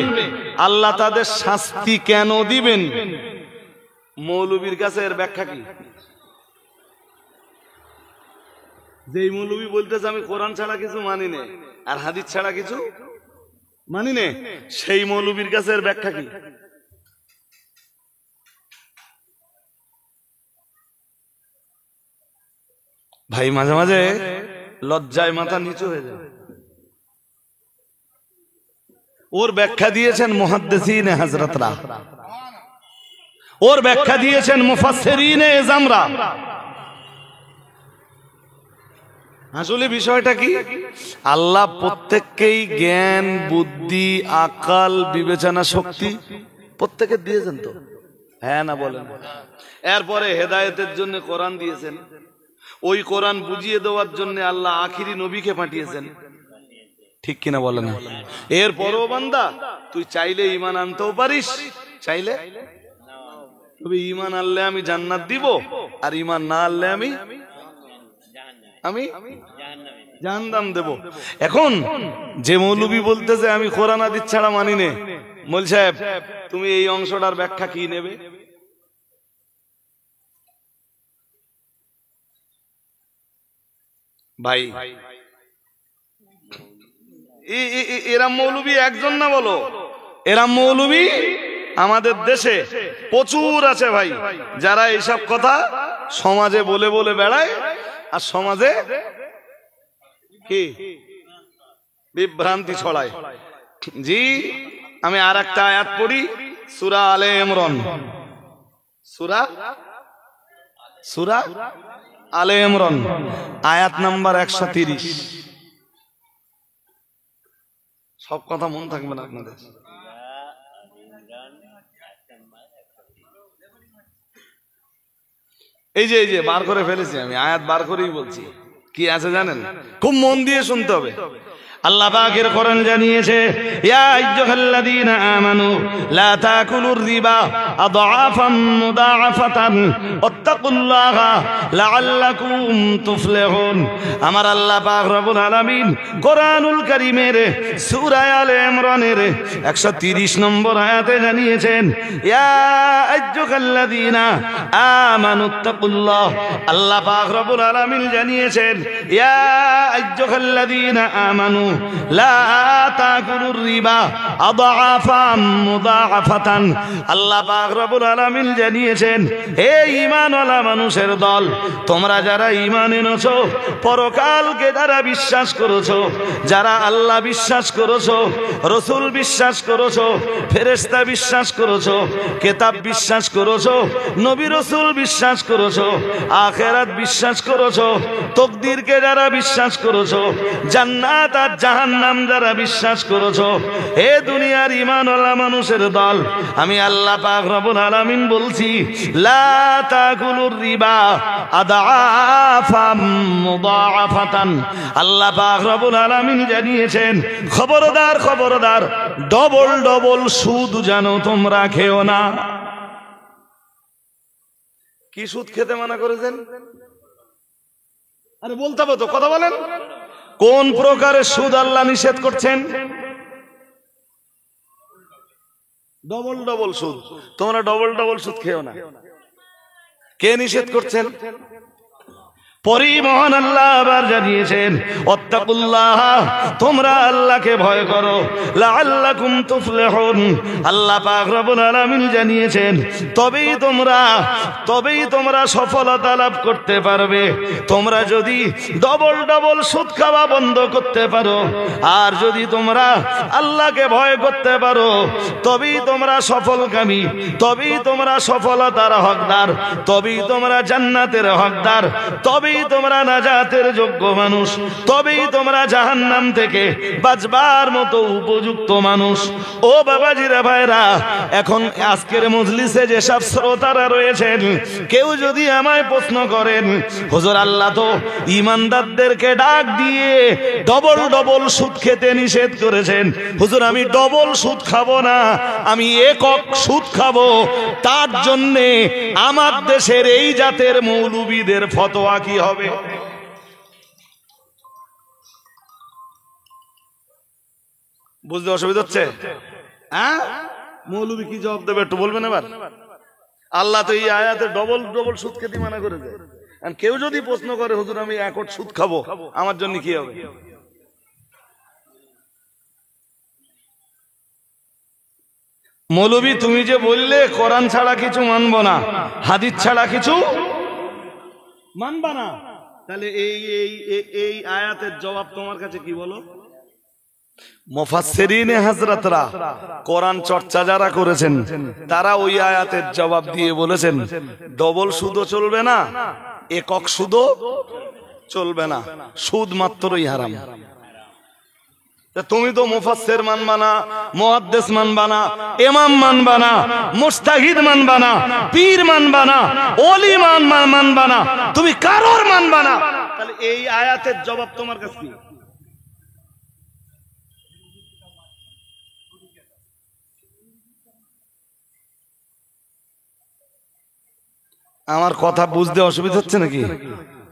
আল্লাহ তাদের শাস্তি কেন দিবেন? মৌলবীর কাছে এর ব্যাখ্যা কি? যেই মৌলবী বলতেছে আমি কোরআন ছাড়া কিছু মানি না আর হাদিস ছাড়া কিছু মানি না, সেই মৌলবীর কাছে এর ব্যাখ্যা কি? ভাই মাঝে মাঝে লজ্জায় মাথা নিচু হয়ে যায়। ওর ব্যাখ্যা দিয়েছেন মুহাদ্দিসিনে হযরতরা, ওর ব্যাখ্যা দিয়েছেন মুফাসসিরিনে এজামরা। আসলে বিষয়টা কি? আল্লাহ প্রত্যেককেই জ্ঞান, বুদ্ধি, আকল, বিবেচনা শক্তি প্রত্যেকে দিয়েছেন তো, হ্যাঁ না বলেন? এরপরে হেদায়েতের জন্য কোরআন দিয়েছেন, ওই কোরআন বুঝিয়ে দেওয়ার জন্য আল্লাহ আখিরি নবীকে পাঠিয়েছেন, ঠিক কিনা বলেন? এরপরও বান্দা তুই চাইলে ঈমান আনতেও পারিস, চাইলে তবে ঈমান আনলে আমি জান্নাত দিব, আর ঈমান না আনলে আমি জাহান্নাম দেব। এখন যে মৌলবী বলতেছে আমি কোরআন হাদিস ছাড়া মানি না, মৌলভী সাহেব তুমি এই অংশটার ব্যাখ্যা কি নেবে? ভাই এরা মৌলবী একজন না, বলো এরা মৌলবী আমাদের দেশে প্রচুর আছে ভাই, যারা এইসব কথা সমাজে বলে বলে বেড়ায় আর সমাজে কি বিভ্রান্তি ছড়ায়। জি, আমি আর একটা আয়াত পড়ি, সূরা আলে ইমরান, সূরা আলে ইমরান আয়াত নাম্বার 130। সব কথা মন থাকবে না আপনাদের। এই যে বার করে ফেলেছি আমি, আয়াত বার করেই বলছি। কি আছে জানেন? খুব মন দিয়ে শুনতে হবে। আল্লাহ পাকের কোরআন জানিয়েছে, ইয়া আইয়ুহাল্লাযীনা আমানু লা তাকুলুর রিবা আদআফাম মুদাআফাতান ওয়াত্তাকুল্লাহা লাআল্লাকুম তুফলিহুন। আমার আল্লাহ পাক রব্বুল আলামিন কোরআনুল কারীমের সূরা আলে ইমরানের 130 নম্বর আয়াতে জানিয়েছেন, ইয়া আইয়ুহাল্লাযীনা আমানুত্তাকুল্লাহ। আল্লাহ পাক রব্বুল আলামিন জানিয়েছেন, ইয়া আইয়ুহাল্লাযীনা আমানু লা তাকুলুর রিবা আদআফাম মুদাআফাতান। আল্লাহ পাক রব্বুল আলামিন জানিয়েছেন, হে ঈমানওয়ালা মানুষের দল, তোমরা যারা ঈমান এনেছো, পরকালকে যারা বিশ্বাস করেছো, যারা আল্লাহ বিশ্বাস করেছো, রাসূল বিশ্বাস করেছো, ফেরেশতা বিশ্বাস করেছো, কিতাব বিশ্বাস করেছো, নবী রাসূল বিশ্বাস করেছো, আখিরাত বিশ্বাস করেছো, তাকদীরকে যারা বিশ্বাস করেছো, জান্নাত আর জাহান্নাম যারা বিশ্বাস করেছো, হে দুনিয়ার ঈমানওয়ালা মানুষের দল, আমি আল্লাহ পাক রব্বুল আলামিন বলছি, লা তাকুলুর রিবা আদআফাম মুদাআফাতান। আল্লাহ পাক রব্বুল আলামিন জানিয়েছেন, খবরদার খবরদার, ডবল ডবল সুদ যেন তোমরা খেও না। কি সুদ খেতে মানা করেছেন? আরে বলতে হবে তো, কথা বলেন। কোন প্রকারের সুদ আল্লাহ নিষেধ করছেন? ডবল ডবল সুদ। তোমরা ডবল ডবল সুদ খেও না। কে নিষেধ করছেন? পরিমহান আল্লাহ আবার জানিয়েছেন, ওয়াত্তাকুল্লাহ, তোমরা আল্লাহকে ভয় করো, লাআল্লাকুম তুফলিহুন। আল্লাহ পাক রব্বুল আলামিন জানিয়েছেন, তবেই তোমরা সফলতা লাভ করতে পারবে। তোমরা যদি ডবল ডবল সুদ খাওয়া বন্ধ করতে পারো, আর যদি তোমরা আল্লাহকে ভয় করতে পারো, তবেই তোমরা সফলকামী, তবেই তোমরা সফলতার হকদার, তবেই তোমরা জান্নাতের হকদার, তবেই তোমরা নাজাতের যোগ্য মানুষ, তবেই তোমরা জাহান্নাম থেকে বাঁচবার মতো উপযুক্ত মানুষ। ও বাবাজিরা ভাইরা, এখন আজকের মজলিসে যেসব শ্রোতারা রয়েছেন, কেউ যদি আমায় প্রশ্ন করেন, হুজুর আল্লাহ তো ঈমানদারদেরকে ডাক দিয়ে ডবল ডবল সুদ খেতে নিষেধ করেছেন, হুজুর আমি ডবল সুদ খাবো না, আমি একক সুদ খাবো, তার জন্যে আমার দেশের এই জাতের মৌলবীদের ফতোয়া কি হবে? বুঝতে অসুবিধা হচ্ছে? হ্যাঁ, মৌলবী কি জবাব দেবে একটু বলবেন এবার? আল্লাহ তো এই আয়াতে ডবল ডবল সুদ খেতে মানা করেছে, কেউ যদি প্রশ্ন করে হুজুর আমি 1 ওট সুদ খাবো, আমার জন্য কি হবে? মৌলভী তুমি যে বললে কোরআন ছাড়া কিছু মানবো না, হাদিস ছাড়া কিছু মানবা না, তাহলে এই আয়াতের জবাব তোমার কাছে কি বলো? মুফাসসিরিনে হযরতরা কোরআন চর্চা যারা করেছেন তারা ওই আয়াতের জবাব দিয়ে বলেছেন ডবল সুদও চলবে না, একক সুদও চলবে না, সুদ মাত্রই হারাম। তুমি তো মুফাসসির মানবা না, মুহাদ্দিস মানবা না, ইমাম মানবা না, মুজতাহিদ মানবা না, পীর মানবা না, ওলি মানবা না, তুমি কারোর মানবা না, তাহলে এই আয়াতের জবাব তোমার কাছে কি? আমার কথা বুঝতে অসুবিধা হচ্ছে নাকি?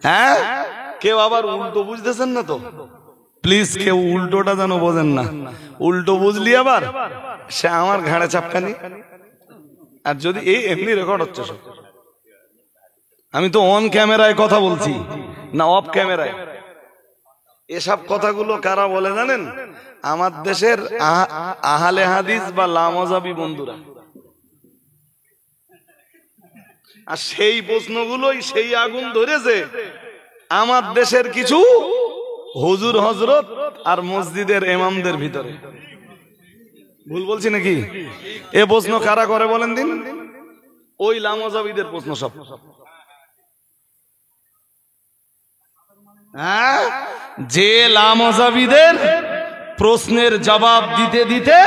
হ্যাঁ, কেউ আবার উল্টো বুঝতেছেন না তো? প্লিজ কেউ উল্টোটা যেন বোঝেন না, উল্টো বুঝলি আবার সে আমার ঘাড়ে চাপকানি। আর যদি এই এমনি রেকর্ড হচ্ছে, আমি তো অন ক্যামেরায় কথা বলছি না অফ ক্যামেরায়। এসব কথাগুলো কারা বলে জানেন? আমার দেশের আহলে হাদিস বা লামাযাবি বন্ধুরা। আর সেই প্রশ্নগুলোই সেই আগুন ধরেছে আমার দেশের কিছু হুজুর হযরত আর মসজিদের ইমামদের ভিতরে। ভুল বলছি নাকি? এ প্রশ্ন কারা করে বলেন দিন? ওই লামাযাবিদের প্রশ্ন সব। হ্যাঁ, যে লামাযাবিদের প্রশ্নের জবাব দিতে দিতে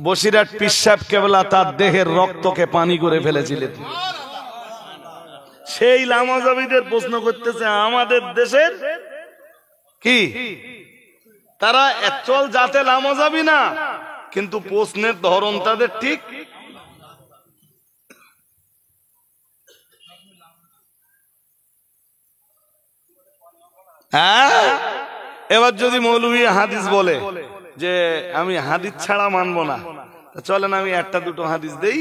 বসিরহাট পীর সাহেব কেবলা তার দেহের রক্তকে পানি করে ফেলেছিলেন, সেই লামাযাবিদের প্রশ্ন করতেছে আমাদের দেশের কি? তারা অ্যাকচুয়াল জাতে লামাযাবি না, কিন্তু প্রশ্নের ধরন তাদের ঠিক। হ্যাঁ, এবার যদি মৌলভী হাদিস বলে যে আমি হাদিস ছাড়া মানবো না, চলেন আমি একটা দুটো হাদিস দেই,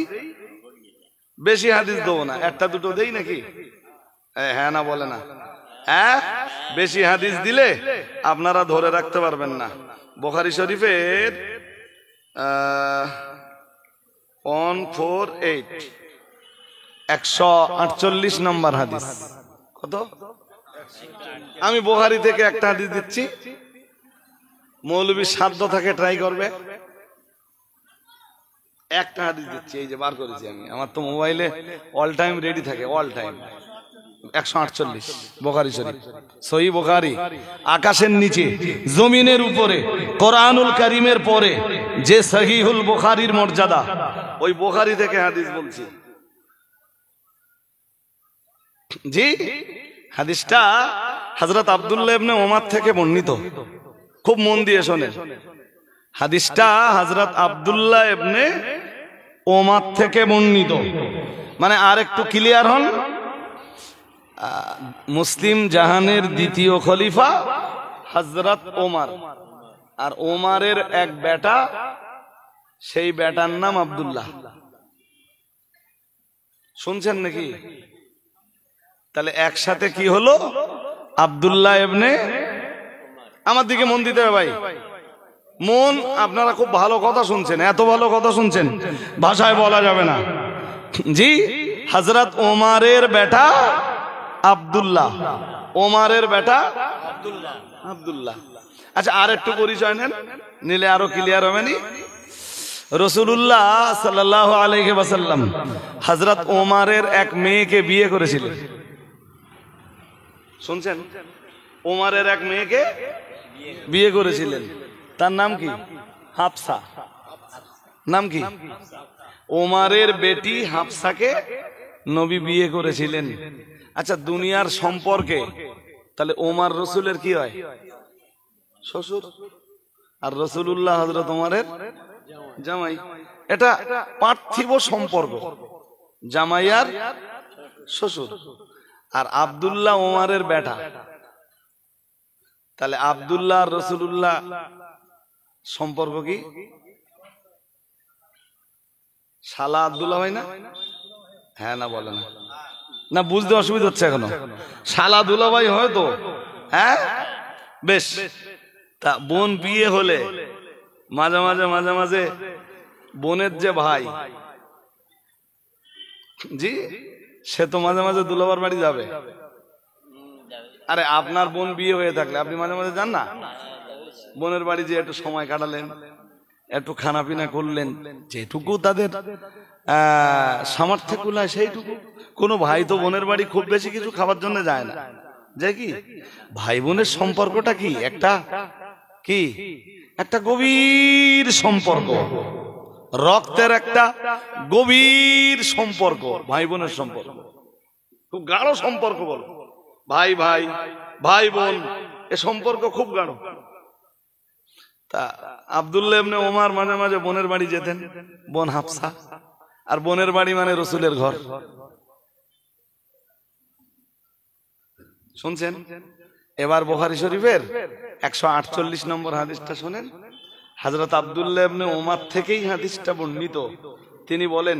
বেশি হাদিস দেবো না, একটা দুটো দেই নাকি? হ্যাঁ না বলে না? হ্যাঁ, বেশি হাদিস দিলে আপনারা ধরে রাখতে পারবেন না। বুখারী শরীফের 148 148 নম্বর হাদিস। কত? আমি বুখারী থেকে একটা হাদিস দিচ্ছি, মৌলভীর সাধ্য থাকে ট্রাই করবে। একটা হাদিস দিচ্ছি, এই যে বার করেছি আমি, আমার তো মোবাইলে অল টাইম রেডি থাকে, অল টাইম। 148 বুখারী শরীফ, সহিহ বুখারী। আকাশের নিচে জমিনের উপরে কোরআনুল কারীমের পরে যে সহিহুল বুখারীর মর্যাদা, ওই বুখারী থেকে হাদিস বলছি। জি, হাদিসটা হযরত আব্দুল্লাহ ইবনে ওমর থেকে বর্ণিত। খুব মন দিয়ে শোনেন, হাদিসটা হযরত আব্দুল্লাহ ইবনে ওমর থেকে বর্ণিত। মানে আর একটু ক্লিয়ার হন, মুসলিম জাহানের দ্বিতীয় খলিফা হযরত ওমর, আর ওমরের এক বেটা, সেই বেটার নাম আব্দুল্লাহ। শুনছেন নাকি? তাহলে একসাথে কি হলো? আব্দুল্লাহ ইবনে, আমার দিকে মন দিতে হবে ভাই, মন, আপনারা খুব ভালো কথা শুনছেন, এত ভালো কথা শুনছেন ভাষায় বলা যাবে না। জি, হযরত ওমরের বেটা আব্দুল্লাহ, ওমরের বেটা আব্দুল্লাহ। আচ্ছা, আর একটু পরিচয় নেন, নিলে আরো ক্লিয়ার হবে নি। রাসূলুল্লাহ সাল্লাল্লাহু আলাইহি ওয়াসাল্লাম হযরত ওমরের এক মেয়েকে বিয়ে করেছিলেন। শুনছেন? ওমরের এক মেয়েকে বিয়ে করেছিলেন, তার নাম কি? হাফসা। নাম কি? ওমরের বেটি হাফসাকে নবী বিয়ে করেছিলেন। আচ্ছা, দুনিয়ার সম্পর্কে তাহলে ওমর রাসূলের কি হয়? শ্বশুর। আর রাসূলুল্লাহ হযরত ওমরের জামাই। এটা পার্থিব সম্পর্ক, জামাই আর শ্বশুর। আর আব্দুল্লাহ ওমরের বেটা, তাহলে আব্দুল্লাহ আর রাসূলুল্লাহ সম্পর্ক কি? শালা আব্দুল্লাহ হয় না? হ্যাঁ না বলে না? না বুঝতে অসুবিধা হচ্ছে এখনো? শালা দুলাভাই হয়তো, হ্যাঁ বেশ। তা বোন বিয়ে হলে মাঝে মাঝে মাঝে মাঝে বোনের যে ভাই, জি, সে তো মাঝে মাঝে দুলাভার বাড়ি যাবে। আরে আপনার বোন বিয়ে হয়ে থাকলে আপনি মাঝে মাঝে যান না বোনের বাড়ি, যে একটু সময় কাটালেন, একটু খানা পিনা করলেন, যেটুকু তাদের সামর্থ্য কুলায় সেইটুকু। কোনো ভাই তো বোনের বাড়ি খুব বেশি কিছু খাবার জন্য যায় না, যে কি ভাই বোনের সম্পর্কটা কি একটা গভীর সম্পর্ক, রক্তের একটা গভীর সম্পর্ক, ভাই বোনের সম্পর্ক খুব গাঢ় সম্পর্ক। বলো ভাই ভাই, ভাই বোন, এ সম্পর্ক খুব গাঢ়। তা আব্দুল্লাহ ইবনে ওমর মাঝে মাঝে বোনের বাড়ি যেতেন, বোন হাফসা, আর বোনের বাড়ি মানে রসুলের ঘর। শুনছেন? এবার বুখারী শরীফের 148 নম্বর হাদিসটা শুনেন। হযরত আব্দুল্লাহ ইবনে ওমর থেকেই হাদিসটা বর্ণিত। তিনি বলেন,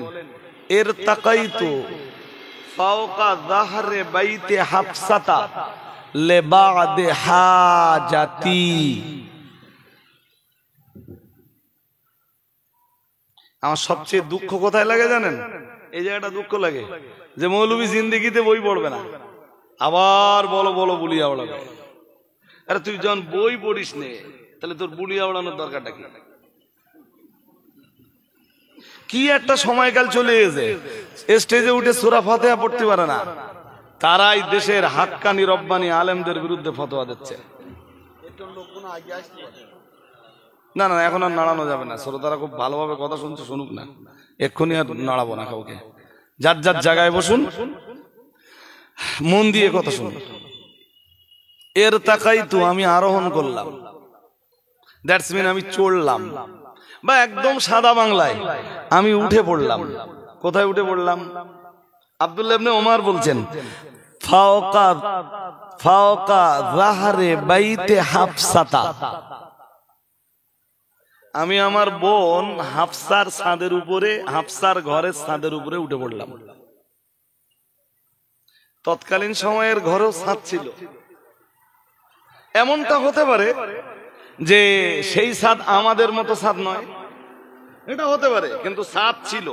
ইরতাকাইতু ফাওকা যাহরে বাইতে হাফসাতা লিবাদি হাজাতি। আমার সবচেয়ে দুঃখ কোথায় লাগে জানেন? এই জায়গাটা দুঃখ লাগে যে মৌলভী জিন্দেগিতে বই পড়বে না, আবার বলো বলো বুলিয়া ওড়াবে। আরে তুই যখন বই পড়িস নে, তাহলে তোর বুলিয়া ওড়ানোর দরকারটা কি? কি একটা সময়কাল চলে গেছে, স্টেজে উঠে সূরা ফাতিহা পড়তে পারে না, তারাই দেশের হাক্কানি রব্বানি আলেমদের বিরুদ্ধে ফতোয়া দিচ্ছে। না না, এখন আর নাড়ানো যাবে না। শ্রোতারা খুব ভালোভাবে কথা শুনছে, শুনুক না, এক্ষুনি আর নাড়াবো না কাউকে। যার যার জায়গায় বসুন, মন দিয়ে কথা শুনুন। এর তাকাইতু, আমি আরোহণ করলাম, দ্যাটস মিন আমি চড়লাম, বা একদম সাদা বাংলায় আমি উঠে পড়লাম। কোথায় উঠে পড়লাম? আব্দুল্লাহ ইবনে ওমর বলছেন, ফাওকা ফাওকা যাহরে বাইতে হাফসাতা, আমি আমার বোন হাফসার ছাদের উপরে, হাফসার ঘরের ছাদের উপরে উঠে পড়লাম। তৎকালীন সময়ের ঘরেও ছাদ ছিল। এমনটা হতে পারে যে সেই ছাদ আমাদের মতো ছাদ নয়, এটা হতে পারে, কিন্তু ছাদ ছিল।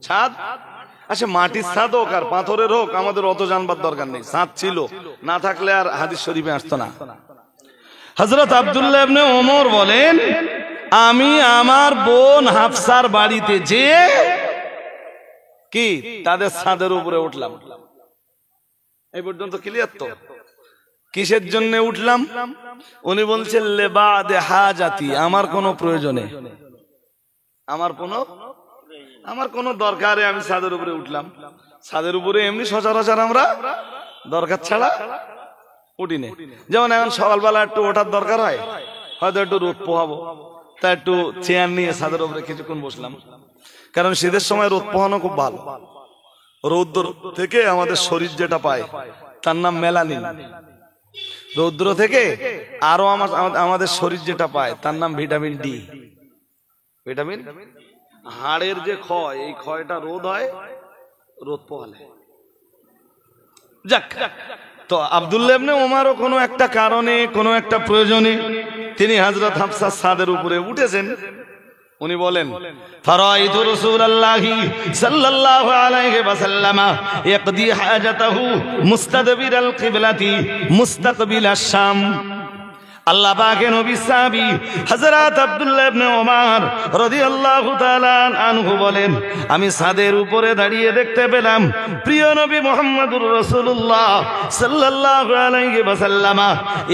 ছাদ আচ্ছা, মাটির ছাদ হোক আর পাথরের হোক, আমাদের অত জানবার দরকার নেই, ছাদ ছিল। না থাকলে আর হাদিস শরীফে আসতো না। হযরত আব্দুল্লাহ ইবনে ওমর বলেন, আমি আমার বোন হাফসার বাড়িতে যেয়ে কি তাদের ছাদের উপরে উঠলাম। এই পর্যন্ত ক্লিয়ার তো? কিসের জন্য উঠলাম? উনি বলছেন, লেবাদে হাজাতি, আমার কোনো প্রয়োজনে, আমার কোনো দরকারে আমি ছাদের উপরে উঠলাম। ছাদের উপরে এমনি সচরাচর আমরা দরকার ছাড়া উঠি না। যেমন এখন সকালবেলা একটু ওঠার দরকার হয়, হয়তো একটু রোদ পোহাবো, তা একটু চেয়ার নিয়ে ছাদের উপরে কিছুক্ষণ বসলাম। কারণ শীতের সময় রোদ পোহানো খুব ভালো। রৌদ্র থেকে আমাদের শরীর যেটা পায় তার নাম মেলানিন। রৌদ্র থেকে আরো আমাদের শরীর যেটা পায় তার নাম ভিটামিন ডি। ভিটামিন, হাড়ের যে ক্ষয়, এই ক্ষয়টা রোদ হয় রোদ পোহালে। যাক, তো আব্দুল্লাহ ইবনে ওমরও কোনো একটা কারণে, কোনো একটা প্রয়োজনে তিনি হযরত হাফসার ছাদের উপরে উঠেছেন। উনি বলেন, ফারাইতু রাসূলুল্লাহি সাল্লাল্লাহু আলাইহি ওয়াসাল্লাম ইয়াকদি হাজাতাহু মুস্তাদবিরাল কিবলাতি মুস্তাকবিলাশ শাম। আল্লাহ পাকের নবী সাহাবী হযরত আব্দুল্লাহ ইবনে ওমর রাদিয়াল্লাহু তাআলা আনহু বলেন, আমি ছাদের উপরে দাঁড়িয়ে দেখতে পেলাম প্রিয় নবী মুহাম্মদুর রাসূলুল্লাহ সাল্লাল্লাহু আলাইহি ওয়াসাল্লাম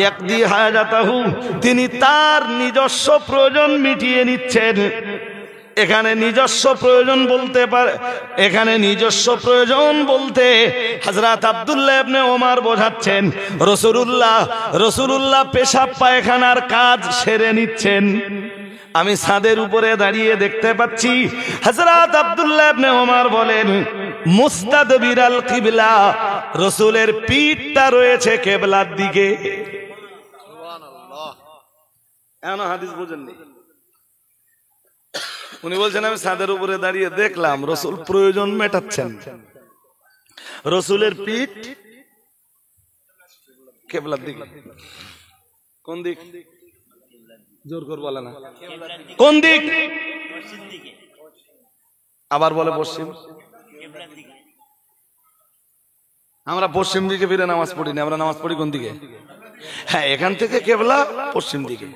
ইয়াকদি হাজাতাহু, তিনি তার নিজস্ব প্রয়োজন মিটিয়ে নিচ্ছেন। এখানে নিজস্ব প্রয়োজন বলতে পারে, এখানে নিজস্ব প্রয়োজন বলতে হযরত আব্দুল্লাহ ইবনে ওমর বোঝাচ্ছেন রাসূলুল্লাহ পেশাব পায়খানার কাজ সেরে নিচ্ছেন। আমি ছাদের উপরে দাঁড়িয়ে দেখতে পাচ্ছি হযরত আব্দুল্লাহ ইবনে ওমর বলেন, মুস্তাদবিরাল কিবলা, রাসূলের পিঠটা রয়েছে কিবলার দিকে। সুবহানাল্লাহ। এমন হাদিস বুঝেননি? উনি বলছেন, আমি ছাদের উপরে দাঁড়িয়ে দেখলাম রাসূল প্রয়োজন মেটাচ্ছেন। রসুলের পিঠ কেবলার দিকে। কোন দিক? জোর করে বলে না। কোন দিক? আবার বলে পশ্চিম। আমরা পশ্চিম দিকে ফিরে নামাজ পড়ি না, আমরা নামাজ পড়ি কোন দিকে? হ্যাঁ, এখান থেকে কেবলা পশ্চিম দিকে,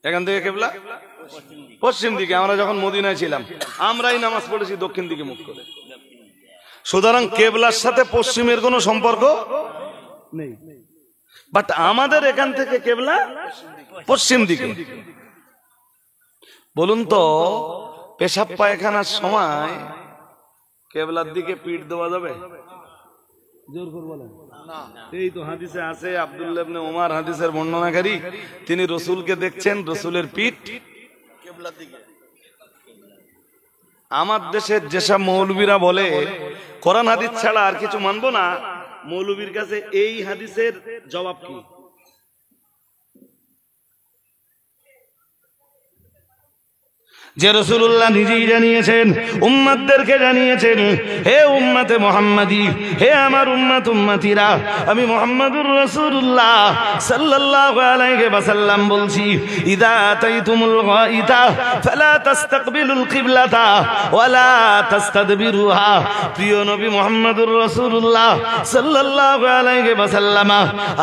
এখান থেকে কেবলা পশ্চিম দিকে। আমরা যখন মদিনায় ছিলাম আমরাই নামাজ পড়েছি দক্ষিণ দিকে মুখ করে। সুতরাং কেবলার সাথে পশ্চিমের কোনো সম্পর্ক নেই, বাট আমাদের এখান থেকে কেবলা পশ্চিম দিকে। বলুন তো, পেশাব পায়খানার সময় কেবলার দিকে পিঠ দেওয়া যাবে? জোর করে বলেন। এই তো হাদিসে আছে, আব্দুল্লাহ ইবনে ওমর হাদিসের বর্ণনাকারী, তিনি রসুলকে দেখছেন, রসুলের পিঠ কেবলার দিকে। আমার দেশের যেসব মৌলবীরা বলে কোরআন হাদিস ছাড়া আর কিছু মানবো না, মৌলবীর কাছে এই হাদিসের জবাব কি? যে রাসূলুল্লাহ নিজেই জানিয়েছেন, উম্মতদেরকে জানিয়েছেন, হে উম্মতে মুহাম্মাদি, হে আমার উম্মত উম্মতিরা, আমি মুহাম্মাদুর রাসূলুল্লাহ সাল্লাল্লাহু আলাইহি ওয়াসাল্লাম বলছি, ইযা আতাইতুমুল গাইতা ফালা তাস্তাকবিলুল কিবলাতা ওয়ালা তাস্তাদবিরুহা। প্রিয় নবী মুহাম্মাদুর রাসূলুল্লাহ সাল্লাল্লাহু আলাইহি ওয়াসাল্লাম,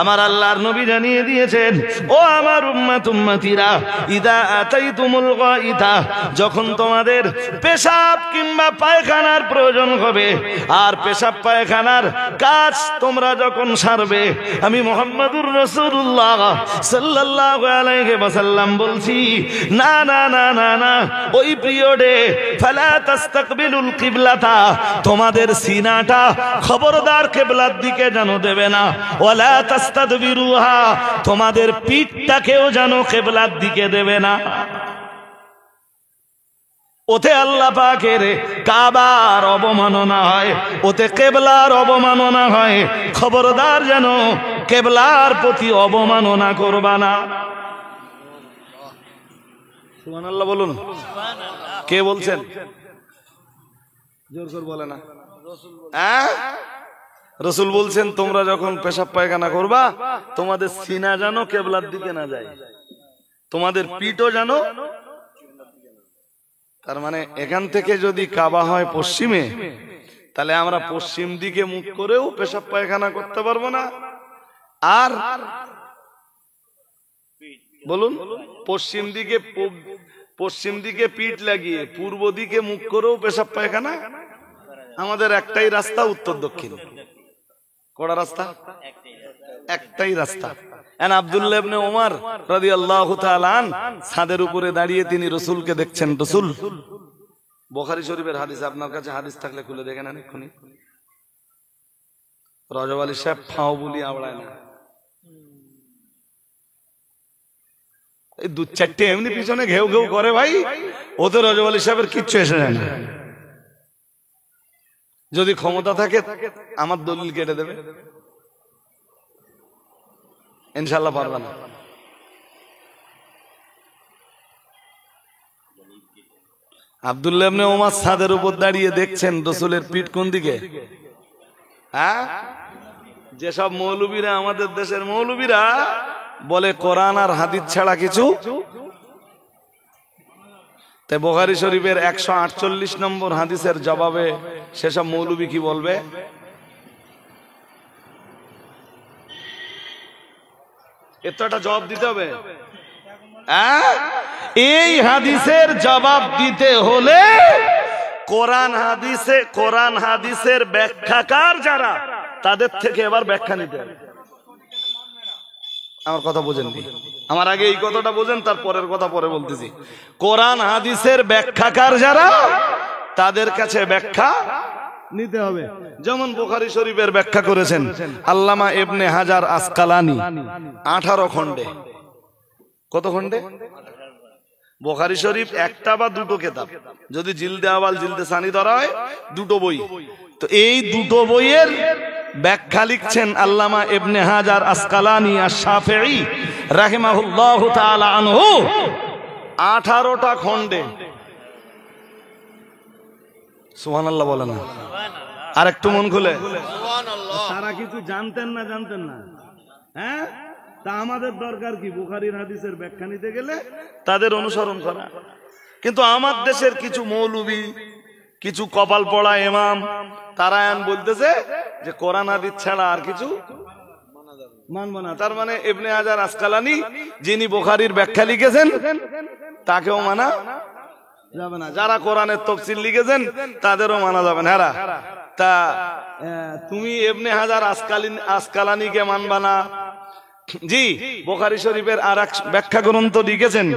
আমার আল্লাহর নবী জানিয়ে দিয়েছেন, ও আমার উম্মত উম্মতিরা, ইযা আতাইতুমুল গাইতা, যখন তোমাদের পেশাব কিংবা পায়খানার প্রয়োজন হবে, আর পেশাব পায়খানার কাজ তোমরা যখন সারবে, আমি মুহাম্মাদুর রাসূলুল্লাহ সাল্লাল্লাহু আলাইহি ওয়াসাল্লাম বলছি, না না না না না, ওই পিরিয়ডে ফালা তাস্তাকবিলুল কিবলাতা, তোমাদের সিনাটা খবরদার কিবলার দিকে যেন দেবে না, ওয়ালা তাস্তাদবিরুহা, তোমাদের পিঠটাকেও যেন কিবলার দিকে দেবে না। ওতে আল্লাহ পাকের কাবার অবমাননা হয়, ওতে কেবলার অবমাননা হয়। খবরদার যেন কেবলার প্রতি অবমাননা করবা না। সুবহানাল্লাহ বলুন। কে বলছেন? জোর করে বলে না। রাসূল বলছেন, তোমরা যখন পেশাব পায়খানা করবা, তোমাদের সিনা যেন কেবলার দিকে না যায়, তোমাদের পিঠও যেন। তার মানে এখান থেকে যদি কাবা হয় পশ্চিমে, তাহলে আমরা পশ্চিম দিকে মুখ করেও পেশাব পায়খানা করতে পারবো না। আর বলুন, পশ্চিম দিকে পিঠ লাগিয়ে পূর্ব দিকে মুখ করেও পেশাব পায়খানা। আমাদের একটাই রাস্তা, উত্তর দক্ষিণ। কড়া রাস্তা, একটাই রাস্তা। আব্দুল্লাহ ইবনে ওমর রাদিয়াল্লাহু তাআলা ছাদের উপরে দাঁড়িয়ে তিনি রাসূলকে দেখছেন। রাসূল, বুখারী শরীফের হাদিস, আপনার কাছে হাদিস থাকলে খুলে দেখেন এক্ষুনি। রজব আলী সাহেব ফাও বলি আওড়ায় না, এই দু চারটে এমনি পিছনে ঘেউ ঘেউ করে ভাই, ওতে রজব আলী সাহেবের কিচ্ছু এসে যায় না। যদি ক্ষমতা থাকে আমার দলিল কেটে দেবে, ইনশাআল্লাহ পারবে না। আব্দুল্লাহ ইবনে ওমর ছাদের উপর দাঁড়িয়ে দেখছেন রাসূলের পিঠ কোন দিকে। হ্যাঁ, যেসব মৌলবীরা, আমাদের দেশের মৌলবীরা বলে কোরআন আর হাদিস ছাড়া কিছু, তাই বুখারী শরীফের 148 নম্বর হাদিসের জবাবে সেসব মৌলবী কি বলবে? এত একটা জবাব দিতে হবে। এই হাদিসের জবাব দিতে হলে কোরআন হাদিসের ব্যাখ্যাকার যারা, তাদের থেকে এবার ব্যাখ্যা নিতে হবে। আমার কথা বোঝেন? আমার আগে এই কথাটা বোঝেন, তারপরের কথা পরে বলতেছি। কোরআন হাদিসের ব্যাখ্যাকার যারা, তাদের কাছে ব্যাখ্যা নিতে হবে। যেমন বুখারী শরীফের ব্যাখ্যা করেছেন আল্লামা ইবনে হাজার আসকালানি 18 খণ্ডে। কত খণ্ডে? বুখারী শরীফ একটা বা দুটো কিতাব, যদি জিলদে আওয়াল জিলদে সানি ধরা হয়, দুটো বই। তো এই দুটো বইয়ের ব্যাখ্যা লিখছেন আল্লামা ইবনে হাজার আসকালানি আশ-শাফিঈ রাহিমাহুল্লাহু তাআলা আনহু 18টা খণ্ডে। সুবহানাল্লাহ বলেন। আর একটু মন খুলে জানতেন না হ্যাঁ? তা আমাদের দরকার কি? বুখারীর হাদিসের ব্যাখ্যা নিতে গেলে তাদের অনুসরণ করা। কিন্তু আমার দেশের কিছু মৌলবি, কিছু কপাল পড়া ইমাম, তারা বলতেছে যে কোরআন হাদিস ছাড়া আর কিছু মানব না। তার মানে ইবনে হাজার আসকালানি যিনি বুখারীর ব্যাখ্যা লিখেছেন তাকেও মানা যাবে না, যারা কোরআনের তাফসীর লিখেছেন তাদেরও মানা যাবে না। তা তুমি ইবনে হাজার আসকালানিকে মানবা না? জি, বুখারী শরীফের আরেক ব্যাখ্যা গ্রন্থ লিখেছেন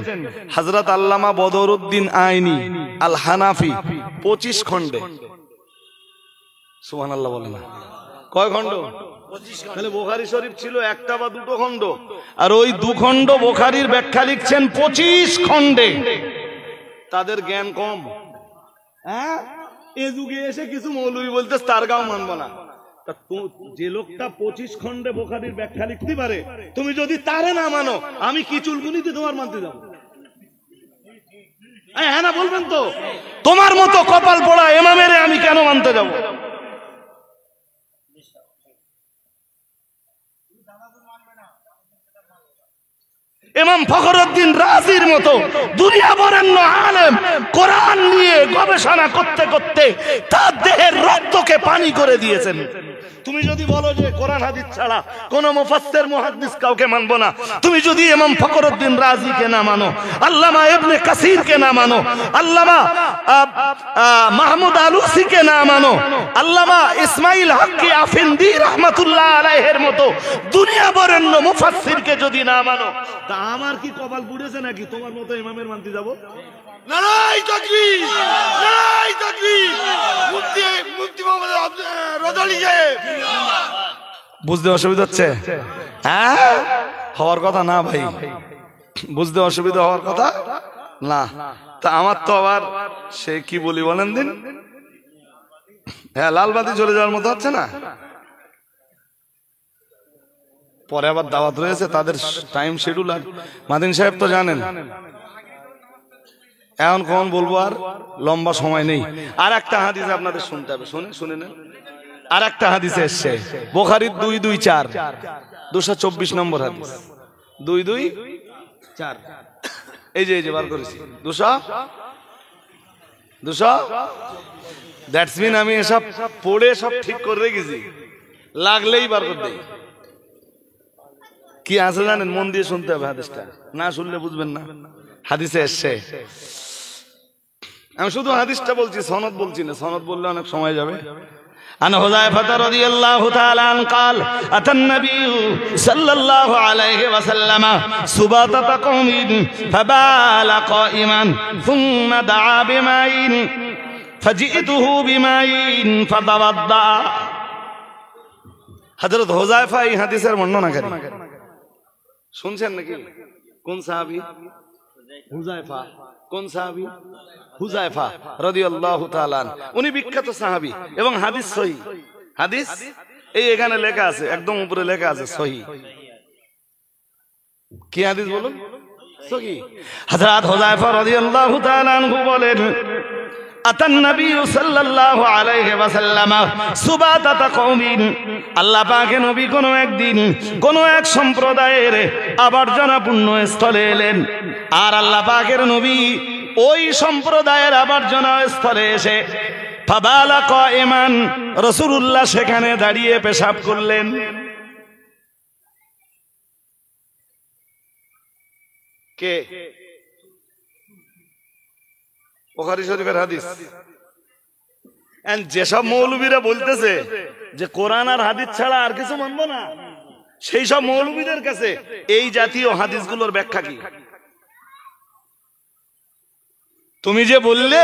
হযরত আল্লামা বদরউদ্দিন আইনি আল হানাফি 25 খণ্ডে। সুবহানাল্লাহ বলেন না? কয় খণ্ড? তাহলে বুখারী শরীফ ছিল একটা বা দুটো খণ্ড, আর ওই 2 খণ্ড বুখারীর ব্যাখ্যা লিখছেন 25 খণ্ডে। তাদের জ্ঞান কম। হ্যাঁ, এই যুগে এসে কিছু মৌলবি বলতে তার গাও মানব না। যে লোকটা 25 খণ্ডে বুখারীর ব্যাখ্যা লিখতে পারে, তুমি যদি তারে না মানো, আমি কি চুলগুনিতে তোমার মানতে যাব? হ্যাঁ না বলবেন তো? তোমার মতো কপাল পোড়া ইমামের আমি কেন মানতে যাব? ইমাম ফখরুদ্দিন রাজির মতো দুনিয়া বরেণ্য আলেম কোরআন নিয়ে গবেষণা করতে করতে তার দেহের রক্তকে পানি করে দিয়েছেন। তুমি যদি বলো যে কোরআন হাদিস ছাড়া কোন মুফাসসির মুহাদ্দিস কাউকে মানবো না, তুমি যদি ইমাম ফখরুদ্দিন রাজিকে না মানো, আল্লামা ইবনে কাসিরকে না মানো, আল্লামা মাহমুদ আলুসিকে না মানো, আল্লামা ইসমাইল হক্কি আফিন্দি রাহমাতুল্লাহ আলাইহির মতো দুনিয়া বরেণ্য মুফাসসিরকে যদি না মানো, তা আমার কি কপাল পুড়েছে নাকি তোমার মতো ইমামের মানতে যাব? নারায়ে তাকবীর, নারায়ে তাকবীর। মুফতি মোহাম্মদ রদালি সাহেব, বুঝতে অসুবিধা হচ্ছে? হ্যাঁ, হওয়ার কথা না ভাই, বুঝতে অসুবিধা হওয়ার কথা না। তা আমার তো আবার সে কি বলি বলেন দিন, হ্যাঁ লালবাতি চলে যাওয়ার মতো হচ্ছে না। পরে আবার দাওয়াত রয়েছে, তাদের টাইম শিডিউল। আর মাদিন সাহেব তো জানেন, এখন কখন বলবো, আর লম্বা সময় নেই। আর একটা হাদিস আপনাদের শুনতে হবে, শুনে নেন। আর একটা হাদিসে এসছে বুখারীর 224 224 নম্বর হাদিস, 224। এই যে বার করেছি 200। দ্যাটস মিন আমি এসব পড়ে সব ঠিক করে রেখেছি, লাগলেই বার করে দেই। কি আছে জানেন? মন দিয়ে শুনতে হবে হাদিসটা, না শুনলে বুঝবেন না। হাদিসে এসছে, আমি শুধু হাদিসটা বলছি, সনদ বলছি না, সনদ বললে অনেক সময় যাবে। عن حذيفة رضي الله تعالى عنه قال أتى النبي صلى الله عليه وسلم سباطة قوم فبال قائما ثم دعا بماء فجئته بماء فتوضأ। হযরত হুযায়ফা এই হাদিসের বর্ণনাকারী, শুনছেন নাকি? কোন সাহাবী? হুযায়ফা। কোন সাহাবী? হুযায়ফা রাদিয়াল্লাহু তাআলা। উনি বিখ্যাত সাহাবী এবং হাদিস সহিহ। হাদিস এই এখানে লেখা আছে, একদম উপরে লেখা আছে সহিহ। কি হাদিস বলুন? সহিহ। হযরত হুযায়ফা রাদিয়াল্লাহু তাআলা আনহু বলেন, আতান নবী সাল্লাল্লাহু আলাইহি ওয়াসাল্লাম সুবাতাতা কওমিন, আল্লাহ পাকের নবী কোন একদিন কোন এক সম্প্রদায়ের আবর্জনাপূর্ণ স্থলে এলেন। আর আল্লাহ পাকের নবী ওই সম্প্রদায়ের আবর্জনা স্থলে এসে ফাবালা কাইমান, রাসূলুল্লাহ সেখানে দাঁড়িয়ে পেশাব করলেন। কে? বুখারী শরীফের হাদিস। যেসব মৌলবীরা বলতেছে যে কোরআন আর হাদিস ছাড়া আর কিছু মানবো না, সেই সব মৌলবীদের কাছে এই জাতীয় হাদিসগুলোর ব্যাখ্যা কি? তুমি যে বললে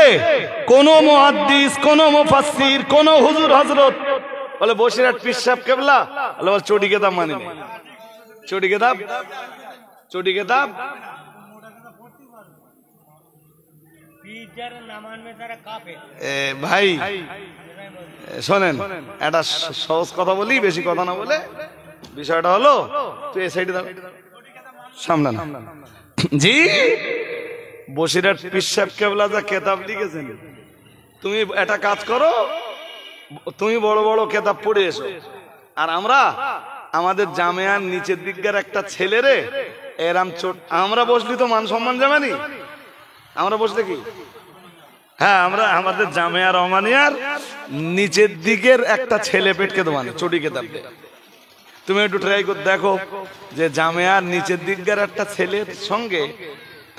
কোন মুহাদ্দিস, কোন মুফাসসির, কোন হুজুর হযরত বলে বসিরহাট পীর সাহেব কেবলা বলে চটি কিতাব মানি না, চটি কিতাব ভাই শোনেন, একটা সহজ কথা বলি, বেশি কথা না বলে। বিষয়টা হলো, তুই এই সাইডে সামনে না। জি, বসিরহাট পীর সাহেব কেবলা যা কেতাব লিখেছেন, তুমি একটা কাজ করো, তুমি বড় বড় কেতাব পড়ে এসো, আর আমরা আমাদের জামেয়ার নিচের দিককার একটা ছেলেরে এরাম চোট, আমরা বসলি তো মান সম্মান যাবেনি, আমরা বসলে কি, হ্যাঁ আমরা আমাদের জামেয়া রহমানিয়ার নিচের দিকের একটা ছেলে পেটকে দোমানে চটি কেতাব দে। তুমি একটু ট্রাই করে দেখো যে জামেয়ার নিচের দিককার একটা ছেলের সঙ্গে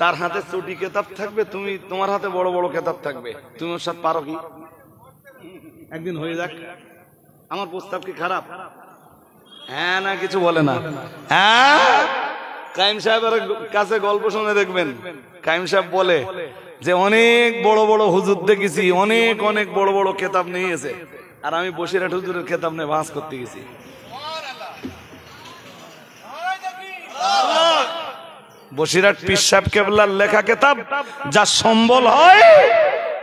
তার হাতে চটি কেতাব থাকবে, তুমি তোমার হাতে বড় বড় কেতাব থাকবে, তুমি ওর সাথে পারো কি? একদিন হয়ে যাক। আমার প্রস্তাব কি খারাপ? হ্যাঁ না কিছু বলে না। হ্যাঁ, কাইম সাহেবের কাছে গল্প শুনে দেখবেন, কাইম সাহেব বলে যে অনেক বড় বড় হুজুর দেখেছি, অনেক অনেক বড় বড় কেতাব নিয়েছে, আর আমি বসিরহাট হুজুরের কেতাব নিয়ে ভাঁজ করতে গেছি। বসিরহাট পীর সাহেব কেবলার লেখা কেতাব যা সম্বল হয়,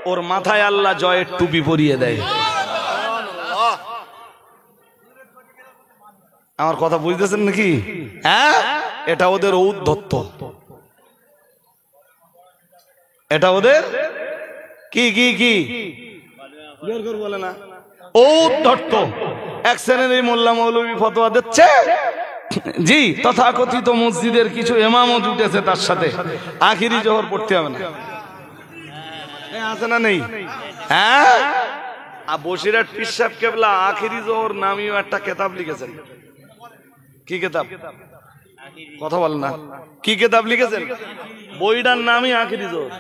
ওর মাথায় আল্লাহ জয়ের টুপি পরিয়ে দেয়। আমার কথা বুঝতেছেন নাকি? হ্যাঁ, এটা ওদের ঔদ্ধত্য, এটা ওদের কি কি কি বলে না ঔদ্ধত্য। এক শ্রেণীর এই মোল্লা মৌলবী ফতোয়া দিচ্ছে, জি তথাকথিত মসজিদের কিছু ইমামও জুটেছে তার সাথে, আখিরি জোহর পড়তে হবে না, আছে না নেই? হ্যাঁ, বসিরহাট পীর সাহেব কেবলা আখিরি জোহর নামীয় একটা কেতাব লিখেছেন। কি কেতাব? কথা বল না, কি কেতাব লিখেছেন? বইটার নামই আখিরি জোহর।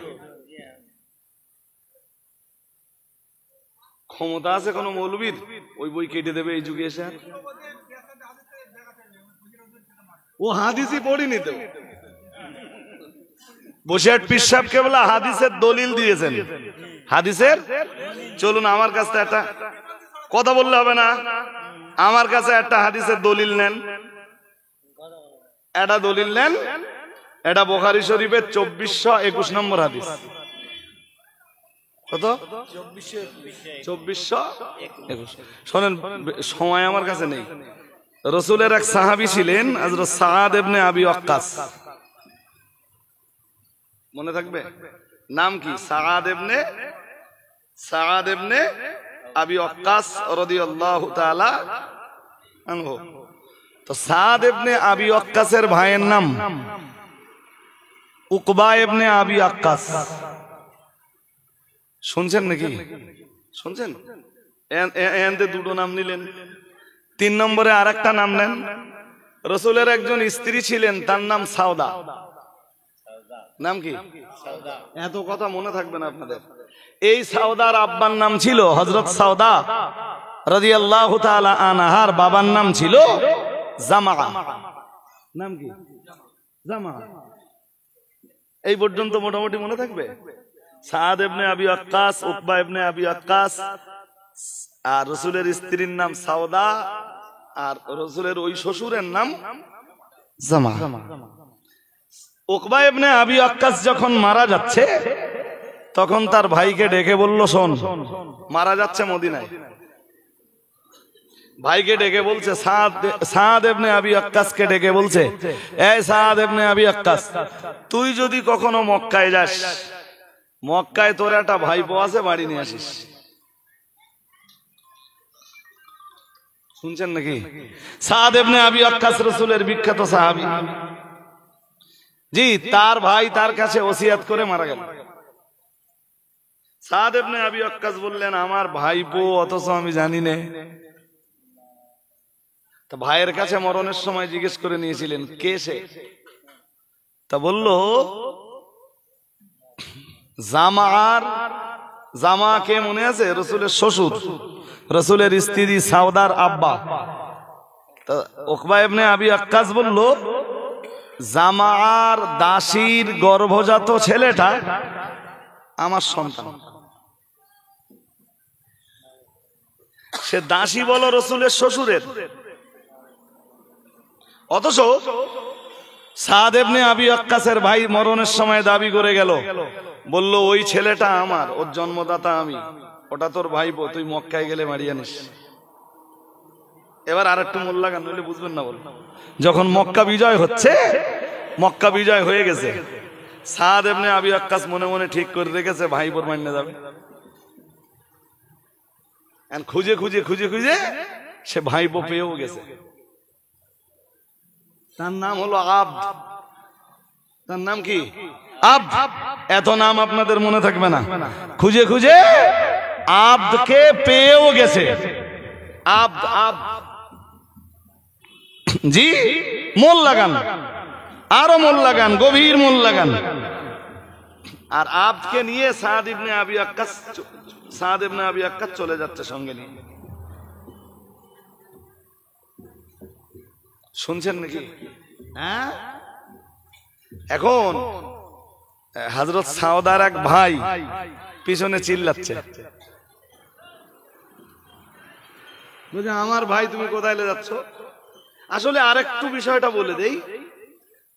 ক্ষমতা আছে কোন মৌলবীর ওই বই কেটে দেবে এই যুগে এসে? ও হাদিসই পড়িনি তো। বসিরহাট পীর সাহেব কেবলা হাদিসের দলিল দিয়েছেন, হাদিসের। চলুন আমার কাছে একটা কথা বললে হবে না, আমার কাছে একটা হাদিসের দলিল নেন, এটা দলিল নেন, এটা বুখারী শরীফের 2421 নম্বর হাদিস। কত? 2421। শোনেন, সময় আমার কাছে নেই। রাসূলের এক সাহাবী ছিলেন হযরত সাআদ ইবনে আবি ওয়াক্কাস, মনে থাকবে নাম কি? সাআদ ইবনে আবি ওয়াক্কাস রাদিয়াল্লাহু তাআলা আনহু। তো সাআদ ইবনে আবি ওয়াক্কাসের ভাইয়ের নাম উকবা ইবনে আবি ওয়াক্কাস। শুনছেন নাকি? শুনছেন? এতে দুটো নাম নিলেন, 3 নম্বরে আরেকটা নাম নেন। রাসূলের একজন স্ত্রী ছিলেন, তার নাম সাউদা। নাম কি? এত কথা মনে থাকবে না আপনাদের। এই সাউদার আব্বার নাম ছিল হযরত সাউদা রাদিয়াল্লাহু তাআলা আনহার বাবার নাম ছিল জামা। নাম কি? জামা। এই পর্যন্ত মোটামুটি মনে থাকবে। সাআদ ইবনে আবি ওয়াক্কাস, উকবা ইবনে আবি ওয়াক্কাস, আর রাসূলের স্ত্রীর নাম সাউদা, আর রাসূলের ওই শ্বশুরের নাম জামা। উকবা ইবনে আবি ওয়াক্কাস যখন মারা যাচ্ছে, তখন তার ভাইকে ডেকে বলল, শোন, মারা যাচ্ছে মদিনায়। ভাইকে ডেকে বলছে, সাআদ ইবনে আবি ওয়াক্কাসকে ডেকে বলছে, এই সাআদ ইবনে আবি ওয়াক্কাস, তুই যদি কখনো মক্কায় যাস, মক্কায় তোর একটা ভাইপো আছে, বাড়ি নিয়ে আসিস। শুনছেন নাকি? সাআদ ইবনে আবি ওয়াক্কাস রাসূলের বিখ্যাত সাহাবী, জি, তার ভাই তার কাছে ওসিয়ত করে মারা গেল। সাআদ ইবনে আবি ওয়াক্কাস বললেন, আমার ভাইপো, অথচ আমি জানি না। তা ভাইয়ের কাছে মরণের সময় জিজ্ঞেস করে নিয়েছিলেন, কে সে? তা বলল, জামা কে মনে আছে? রাসূলের শ্বশুর, রাসূলের স্ত্রী সাউদার আব্বা। তা উকবা ইবনে আবি ওয়াক্কাস বলল, জামার দাসীর গর্ভজাত ছেলেটা আমার সন্তান। সে দাসী বলো রাসূলের শ্বশুরের, অথচ সাআদ ইবনে আবি ওয়াক্কাসের ভাই মরণের সময় দাবি করে গেল, বলল, ওই ছেলেটা আমার, ওর জন্মদাতা আমি, ওটা তোর ভাইপো, তুই মক্কায় গেলে মারিয়ে আনিস। এবার আর একটু মোল্লা গান নইলে বুঝবেন না। বল, যখন মক্কা বিজয় হচ্ছে, মক্কা বিজয় হয়ে গেছে, সাআদ ইবনে আবি ওয়াক্কাস মনে মনে ঠিক করে রেখেছে ভাইপোর মাইনে যাবে। খুঁজে খুঁজে খুঁজে খুঁজে সে ভাইপো পেয়েও গেছে। তার নাম হলো আব্দ। তার নাম কি? আব্দ। এত নাম আপনাদের মনে থাকবে না, খুঁজে খুঁজে আব্দকে পেয়েও গেছে। আব্দ আব্দ, জি মোল লাগান, আরো মোল লাগান, গভীর মোল লাগান। আর আব্দকে নিয়ে সাদ ইবনে আবি ওয়াক্কাস চলে যাচ্ছে সঙ্গে নিয়ে। শুনছেন নাকি? হ্যাঁ, এখন হযরত সাউদার এক ভাই পিছনে চিল্লাচ্ছে, বুঝে আমার ভাই তুমি কোথায় যাচ্ছ? আসলে আরেকটু বিষয়টা বলে দেই।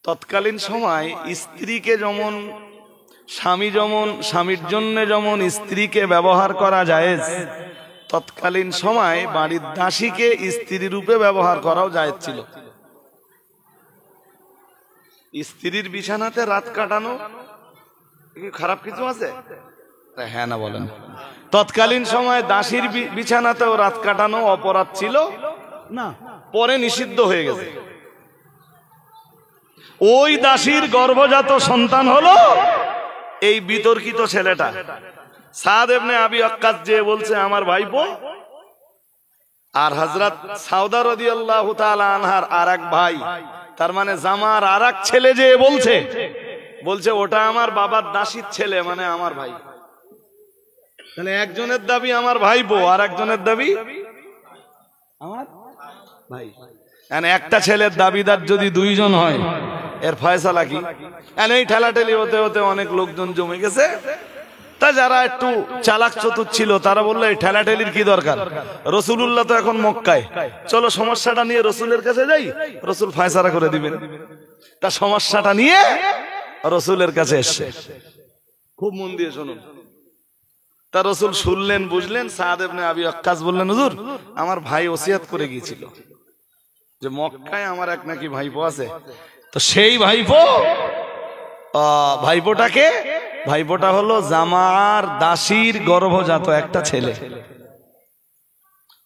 তৎকালীন সময় স্ত্রীকে যেমন স্বামীর জন্য যেমন স্ত্রীকে ব্যবহার করা জায়েজ, তৎকালীন সময় বাড়ির দাসীকে স্ত্রী রূপে ব্যবহার করাও জায়েজ ছিল। স্ত্রীর বিছানাতে রাত কাটানো খারাপ কিছু আছে? হ্যাঁ না বলেন। তৎকালীন সময় দাসীর বিছানাতেও রাত কাটানো অপরাধ ছিল না, পরে নিষিদ্ধ হয়ে গেছে। ওই দাসীর গর্ভজাত সন্তান হলো এই বিতর্কিত ছেলেটা। সাদ ইবনে আবি ওয়াক্কাস যে বলছে আমার ভাইপো, আর হযরত সাউদা রাদিয়াল্লাহু তাআলা আনহার আরেক ভাই, তার মানে জামার আরেক ছেলে যে বলছে ওটা আমার বাবার দাসীর ছেলে, মানে আমার ভাই। তাহলে একজনের দাবি আমার ভাইপো, আর একজনের দাবি আমার ভাই। একটা ছেলের দাবিদার যদি দুইজন হয়, এর ফয়সালা কি? এই ঠেলাঠেলি হতে হতে অনেক লোকজন জমে গেছে। তা যারা একটু চালাক চতুর ছিল তারা বললো এই ঠেলাঠেলির কি দরকার, রাসূলুল্লাহ তো এখন মক্কায়, চলো সমস্যাটা নিয়ে রাসূলের কাছে যাই, রাসূল ফয়সালা করে দিবেন। তা সমস্যাটা নিয়ে রাসূলের কাছে এসেছে। খুব মন দিয়ে শুনুন। তা রাসূল শুনলেন, বুঝলেন। সাদ ইবনে আবি ওয়াক্কাস বললেন, হুজুর আমার ভাই ওসিয়ত করে গিয়েছিল যে মক্কায় আমার এক নাকি ভাইপো আছে, তো সেই ভাইপোটা হলো জামার দাসীর গর্ভজাত একটা ছেলে।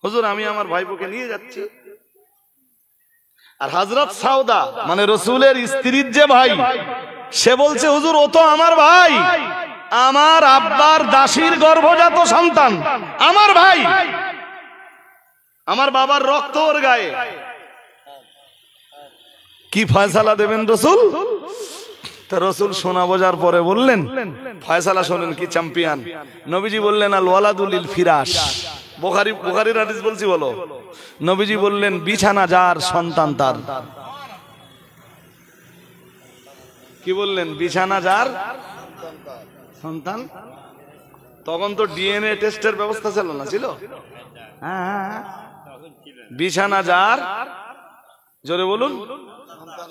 হুজুর আমি আমার ভাইপোকে নিয়ে যাচ্ছি। আর হযরত সাউদা মানে রাসূলের স্ত্রীর যে ভাই, সে বলছে হুজুর ও তো আমার ভাই, আমার আব্বার দাসীর গর্ভজাত সন্তান, আমার ভাই, আমার বাবার রক্ত ওর গায়ে। কি ফয়সালা দেবেন রাসূল? তা রাসূল শোনা বোঝার পরে বললেন, ফয়সালা শোনেন কি চ্যাম্পিয়ন। নবীজি বললেন আল ওয়ালাদু লিল ফিরাশ। বুখারীর হাদিস বলছি, বলো। নবীজি বললেন বিছানা যার সন্তান তার। কি বললেন? বিছানা যার সন্তান। তখন তো ডিএনএ টেস্টের ব্যবস্থা ছিল না, ছিল? হ্যাঁ, বিছানা যার, জোরে বলুন,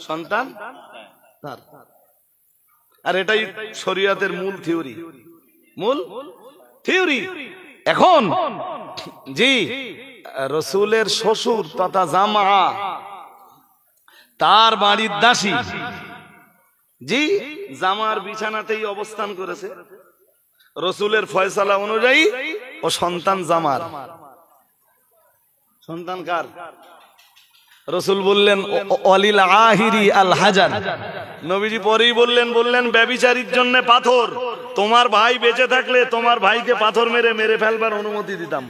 সন্তান তার। আর এটাই শরীয়তের মূল থিওরি। এখন জি রাসূলের শ্বশুর তথা জামা, তার বাড়ির দাসী, জি জামার বিছানাতেই অবস্থান করেছে। রাসূলের ফয়সালা অনুযায়ী ও সন্তান জামার। সন্তান কার? রাসূল বললেন ওয়ালিল আহিরি আল হাজার। নবীজি পরেই বললেন ব্যভিচারীর জন্য পাথর। তোমার ভাই বেঁচে থাকলে তোমার ভাইকে পাথর মেরে ফেলবার অনুমতি দিতাম।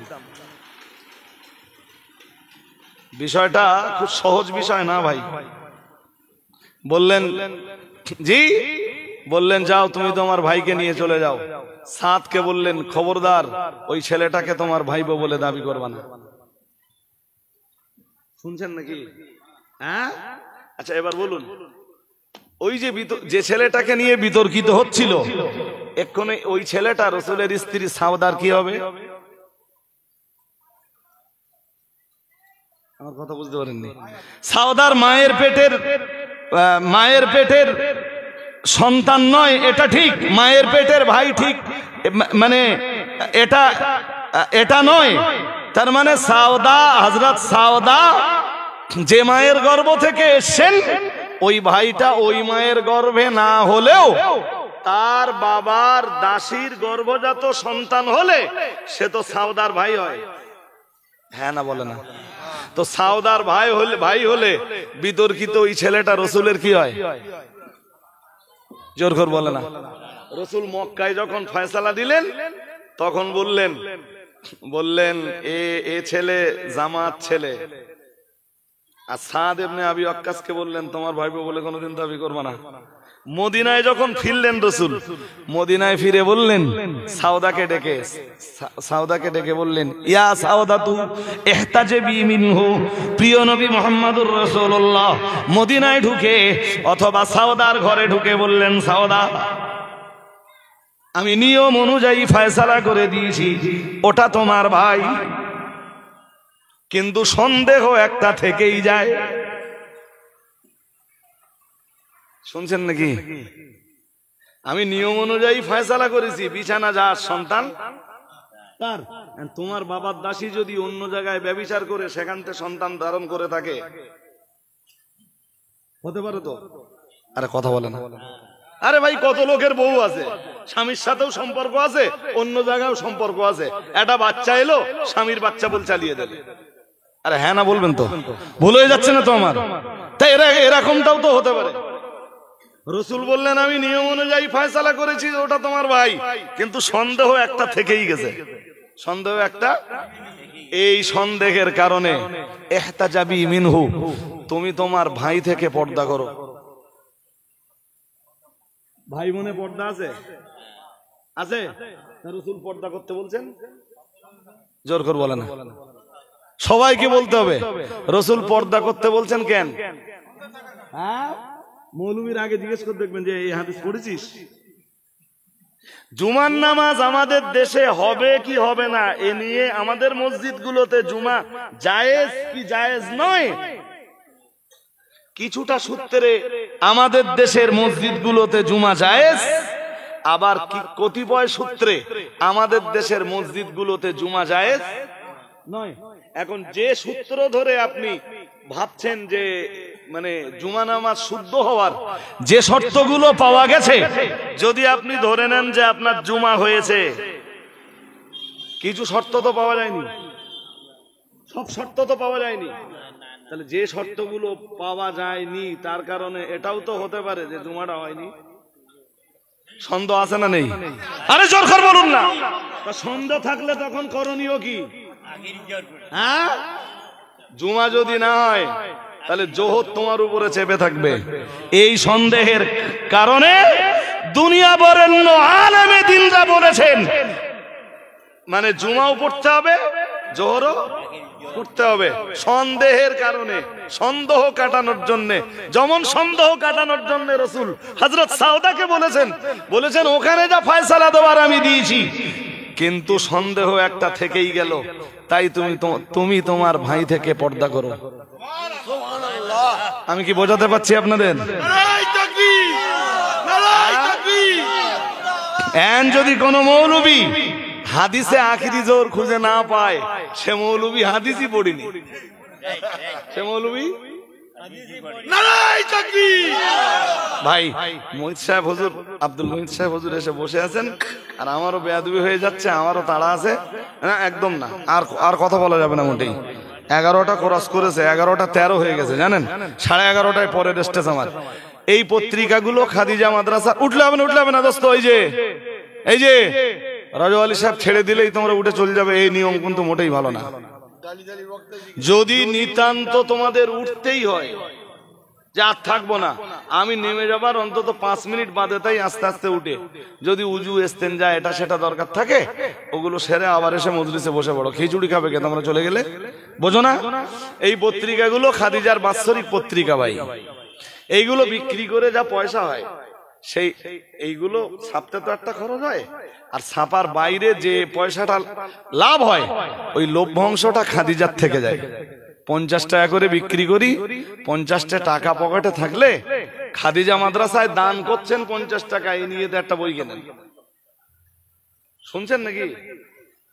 বিষয়টা খুব সহজ বিষয় না ভাই। বললেন যাও তুমি তোমার ভাইকে নিয়ে চলে যাও। সাদকে বললেন খবরদার ওই ছেলেটাকে তোমার ভাইবো বলে দাবি করবা না। শুনছেন নাকি? হ্যাঁ, আচ্ছা এবার বলুন, ওই যে ছেলেটাকে নিয়ে বিতর্কিত হচ্ছিল, এক্ষুনি ওই ছেলেটা রাসূলের স্ত্রী সাউদার কি হবে? আমার কথা বুঝতে পারেননি? সাউদার মায়ের পেটের সন্তান নয়, এটা ঠিক। মায়ের পেটের ভাই ঠিক, মানে এটা নয়। তার মানে সাউদা, হযরত সাউদা যে মায়ের গর্ভ থেকে এসেছেন, ওই ভাইটা ওই মায়ের গর্ভে না হলেও তার বাবার দাসীর গর্ভজাত সন্তান হলে সে তো সাউদার ভাই হয়। হ্যাঁ না বলে না? তো সাউদার ভাই হলে বিতর্কিত ওই ছেলেটা রসুলের কি হয়? জোর করে বলে না। রসুল মক্কায় যখন ফয়সালা দিলেন তখন বললেন এ ছেলে জামাত ছেলে। আর সাদ ইবনে আবি ওয়াক্কাসকে বললেন তোমার ভাইপো বলে কোনোদিন দাবি করবে না। মদিনায় যখন ফিরলেন রসুল, মদিনায় ফিরে বললেন সাউদাকে ডেকে বললেন, ইয়া সাউদাতু ইহতাজিবি মিনহু, প্রিয় নবী মুহাম্মদুর রাসূলুল্লাহ মদিনায় ঢুকে অথবা সাউদার ঘরে ঢুকে বললেন, সাউদা আমি নিয়ম অনুযায়ী ফয়সালা করে দিয়েছি, ওটা তোমার ভাই, কিন্তু সন্দেহ একটা থেকেই যায়। শুনছেন নাকি? আমি নিয়ম অনুযায়ী ফয়সালা করেছি, বিছানা যার সন্তান তার। তোমার বাবার দাসী যদি অন্য জায়গায় ব্যভিচার করে সেখান থেকে সন্তান ধারণ করে থাকে, হতে পারে তো? আরে কথা বলে না। আরে ভাই, কত লোকের বউ আছে, স্বামীর সাথেও সম্পর্ক আছে, অন্য জায়গায় সম্পর্ক আছে, একটা বাচ্চা এলো, স্বামীর বাচ্চা বল চালিয়ে দেবে। আরে হ্যাঁ না বলবেন তো? ভুল হয়ে যাচ্ছে না তো আমার? তাই এরকমটাও তো হতে পারে। রসুল বললেন আমি নিয়ম অনুযায়ী ফয়সালা করেছি, ওটা তোমার ভাই, কিন্তু সন্দেহ একটা থেকেই গেছে, সন্দেহ একটা। এই সন্দেহের কারণে ইহতাজাবি মিনহু, তুমি তোমার ভাই থেকে পর্দা করো। ভাই বোনে পর্দা আছে? আছে? রসুল পর্দা করতে বলছেন? জোর করে বলেন। সবাইকে বলতে হবে রসুল পর্দা করতে বলছেন কেন? হ্যাঁ, মৌলবীর আগে জিজ্ঞেস করে দেখবেন যে এই হাদিস পড়েছিস? জুমার নামাজ আমাদের দেশে হবে কি হবে না এ নিয়ে আমাদের মসজিদগুলোতে জুমা জায়েজ কি জায়েজ নয়, কিছুটা সূত্রে আমাদের দেশের মসজিদগুলোতে জুমা জায়েজ, আবার কতিপয় সূত্রে আমাদের দেশের মসজিদগুলোতে জুমা জায়েজ নয়। এখন যে সূত্র ধরে আপনি ভাবছেন যে মানে জুমা নামাজ শুদ্ধ হওয়ার যে শর্তগুলো পাওয়া গেছে, যদি আপনি ধরে নেন যে আপনার জুমা হয়েছে, কিছু শর্ত তো পাওয়া যায়নি, সব শর্ত তো পাওয়া যায়নি, তাহলে যে শর্তগুলো পাওয়া যায়নি তার কারণে এটাও তো হতে পারে যে জুমাটা হয়নি। সন্দেহ আছে না নেই? আরে জোর করে বলুন না। সন্দেহ থাকলে তখন করণীয় কি? হ্যাঁ, জুমা যদি না হয় তাহলে জোহর তোমার উপরে চেপে থাকবে। এই সন্দেহের কারণে দুনিয়া বরেণ্য আলেমে দ্বীনরা বলেছেন মানে জুমাও পড়তে হবে, জোহরও পড়তে হবে। সন্দেহের কারণে, সন্দেহ কাটানোর জন্য, যেমন সন্দেহ কাটানোর জন্য রসুল হযরত সাউদাকে বলেছেন ওখানে যা ফয়সালা দেওয়ার আমি দিয়েছি, কিন্তু সন্দেহ একটা থেকেই গেল, তাই তুমি তোমার ভাই থেকে পর্দা করো। আমি কি বোঝাতে পারছি আপনাদের? যদি কোন মৌলবী হাদিসে আখিরি জোর খুঁজে না পায়, সে মৌলবী হাদিসই পড়িনি, সে মৌলবী ভাই মহিত সাহেব হুজুর, আব্দুল মহিত সাহেব হুজুর এসে বসে আছেন, আর আমারও বেয়াদবি হয়ে যাচ্ছে, আমারও তাড়া আছে না, একদম না, আর কথা বলা যাবে না মোটেই। 11টা ক্রস করেছে, 11টা 13 হয়ে গেছে জানেন, 11:30টায় পরের স্টেজ আমার। এই পত্রিকাগুলো খাদিজা মাদ্রাসা, উঠলে হবে না দোস্ত, এই যে রাজু আলী সাহেব ছেড়ে দিলেই তোমরা উঠে চলে যাবে, এই নিয়ম কিন্তু মোটেই ভালো না। যদি নিতান্ত তোমাদের উঠতেই হয় যে আর থাকবো না, আমি নেমে যাবার অন্তত 5 মিনিট বাদে, তাই আস্তে আস্তে উঠে যদি উজু ইস্তেঞ্জা এটা সেটা দরকার থাকে ওগুলো সেরে আবার এসে মজলিসে বসে পড়ো। খিচুড়ি খাবে কে তোমরা চলে গেলে? বোঝো না? এই পত্রিকাগুলো খাদিজার বাৎসরিক পত্রিকা ভাই, এইগুলো বিক্রি করে যা পয়সা হয় সেই এইগুলো ছাপতে তো একটা খরচ হয়, আর ছাপার বাইরে যে পয়সাটা লাভ হয় ওই লভ্যাংশটা খাদিজার থেকে যায়। 50 টাকা করে বিক্রি করি, 50টা টাকা পকেটে থাকলে খাদিজা মাদ্রাসায় দান করছেন 50 টাকা, এই নিয়ে একটা বই কেনেন। শুনছেন নাকি?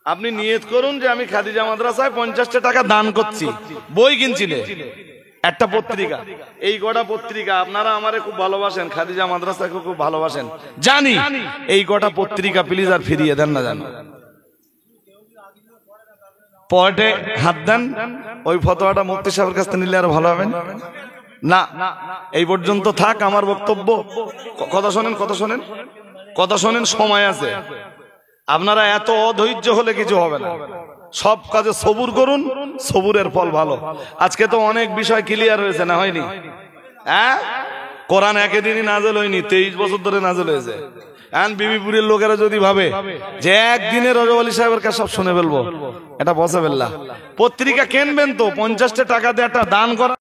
আপনি নিয়ত করুন যে আমি খাদিজা মাদ্রাসায় 50টা টাকা দান করছি, বই কিনছিলে একটা পত্রিকা, এই কটা পত্রিকা, আপনারা আমারে খুব ভালোবাসেন, খাদিজা মাদ্রাসাকে খুব ভালোবাসেন জানি, এই কটা পত্রিকা প্লিজ আর ফিরিয়ে দেন না, জানো পয়েটে হাত দেন, ওই ফতোয়াটা মুফতি সাহেবের কাছ থেকে নিলে আর ভালো হবে না। এই পর্যন্ত থাক আমার বক্তব্য। কথা শোনেন, কথা শোনেন, কথা শোনেন, সময় আছে। আপনারা এত অধৈর্য হলে কিছু হবে না, সব কাজে সবুর করুন, সবুরের ফল ভালো। আজকে তো অনেক বিষয় ক্লিয়ার হয়েছে, না হয়নি? হ্যাঁ, কোরআন একদিনই নাজেল হয়নি, 23 বছর ধরে নাজেল হয়েছে। বিবিপুরের লোকেরা যদি ভাবে যে একদিনে রজব আলী সাহেবের কাছে সব শুনে ফেলবো, এটা পসিবল না। পত্রিকা কিনবেন তো 50 টাকা দিয়ে একটা দান করা।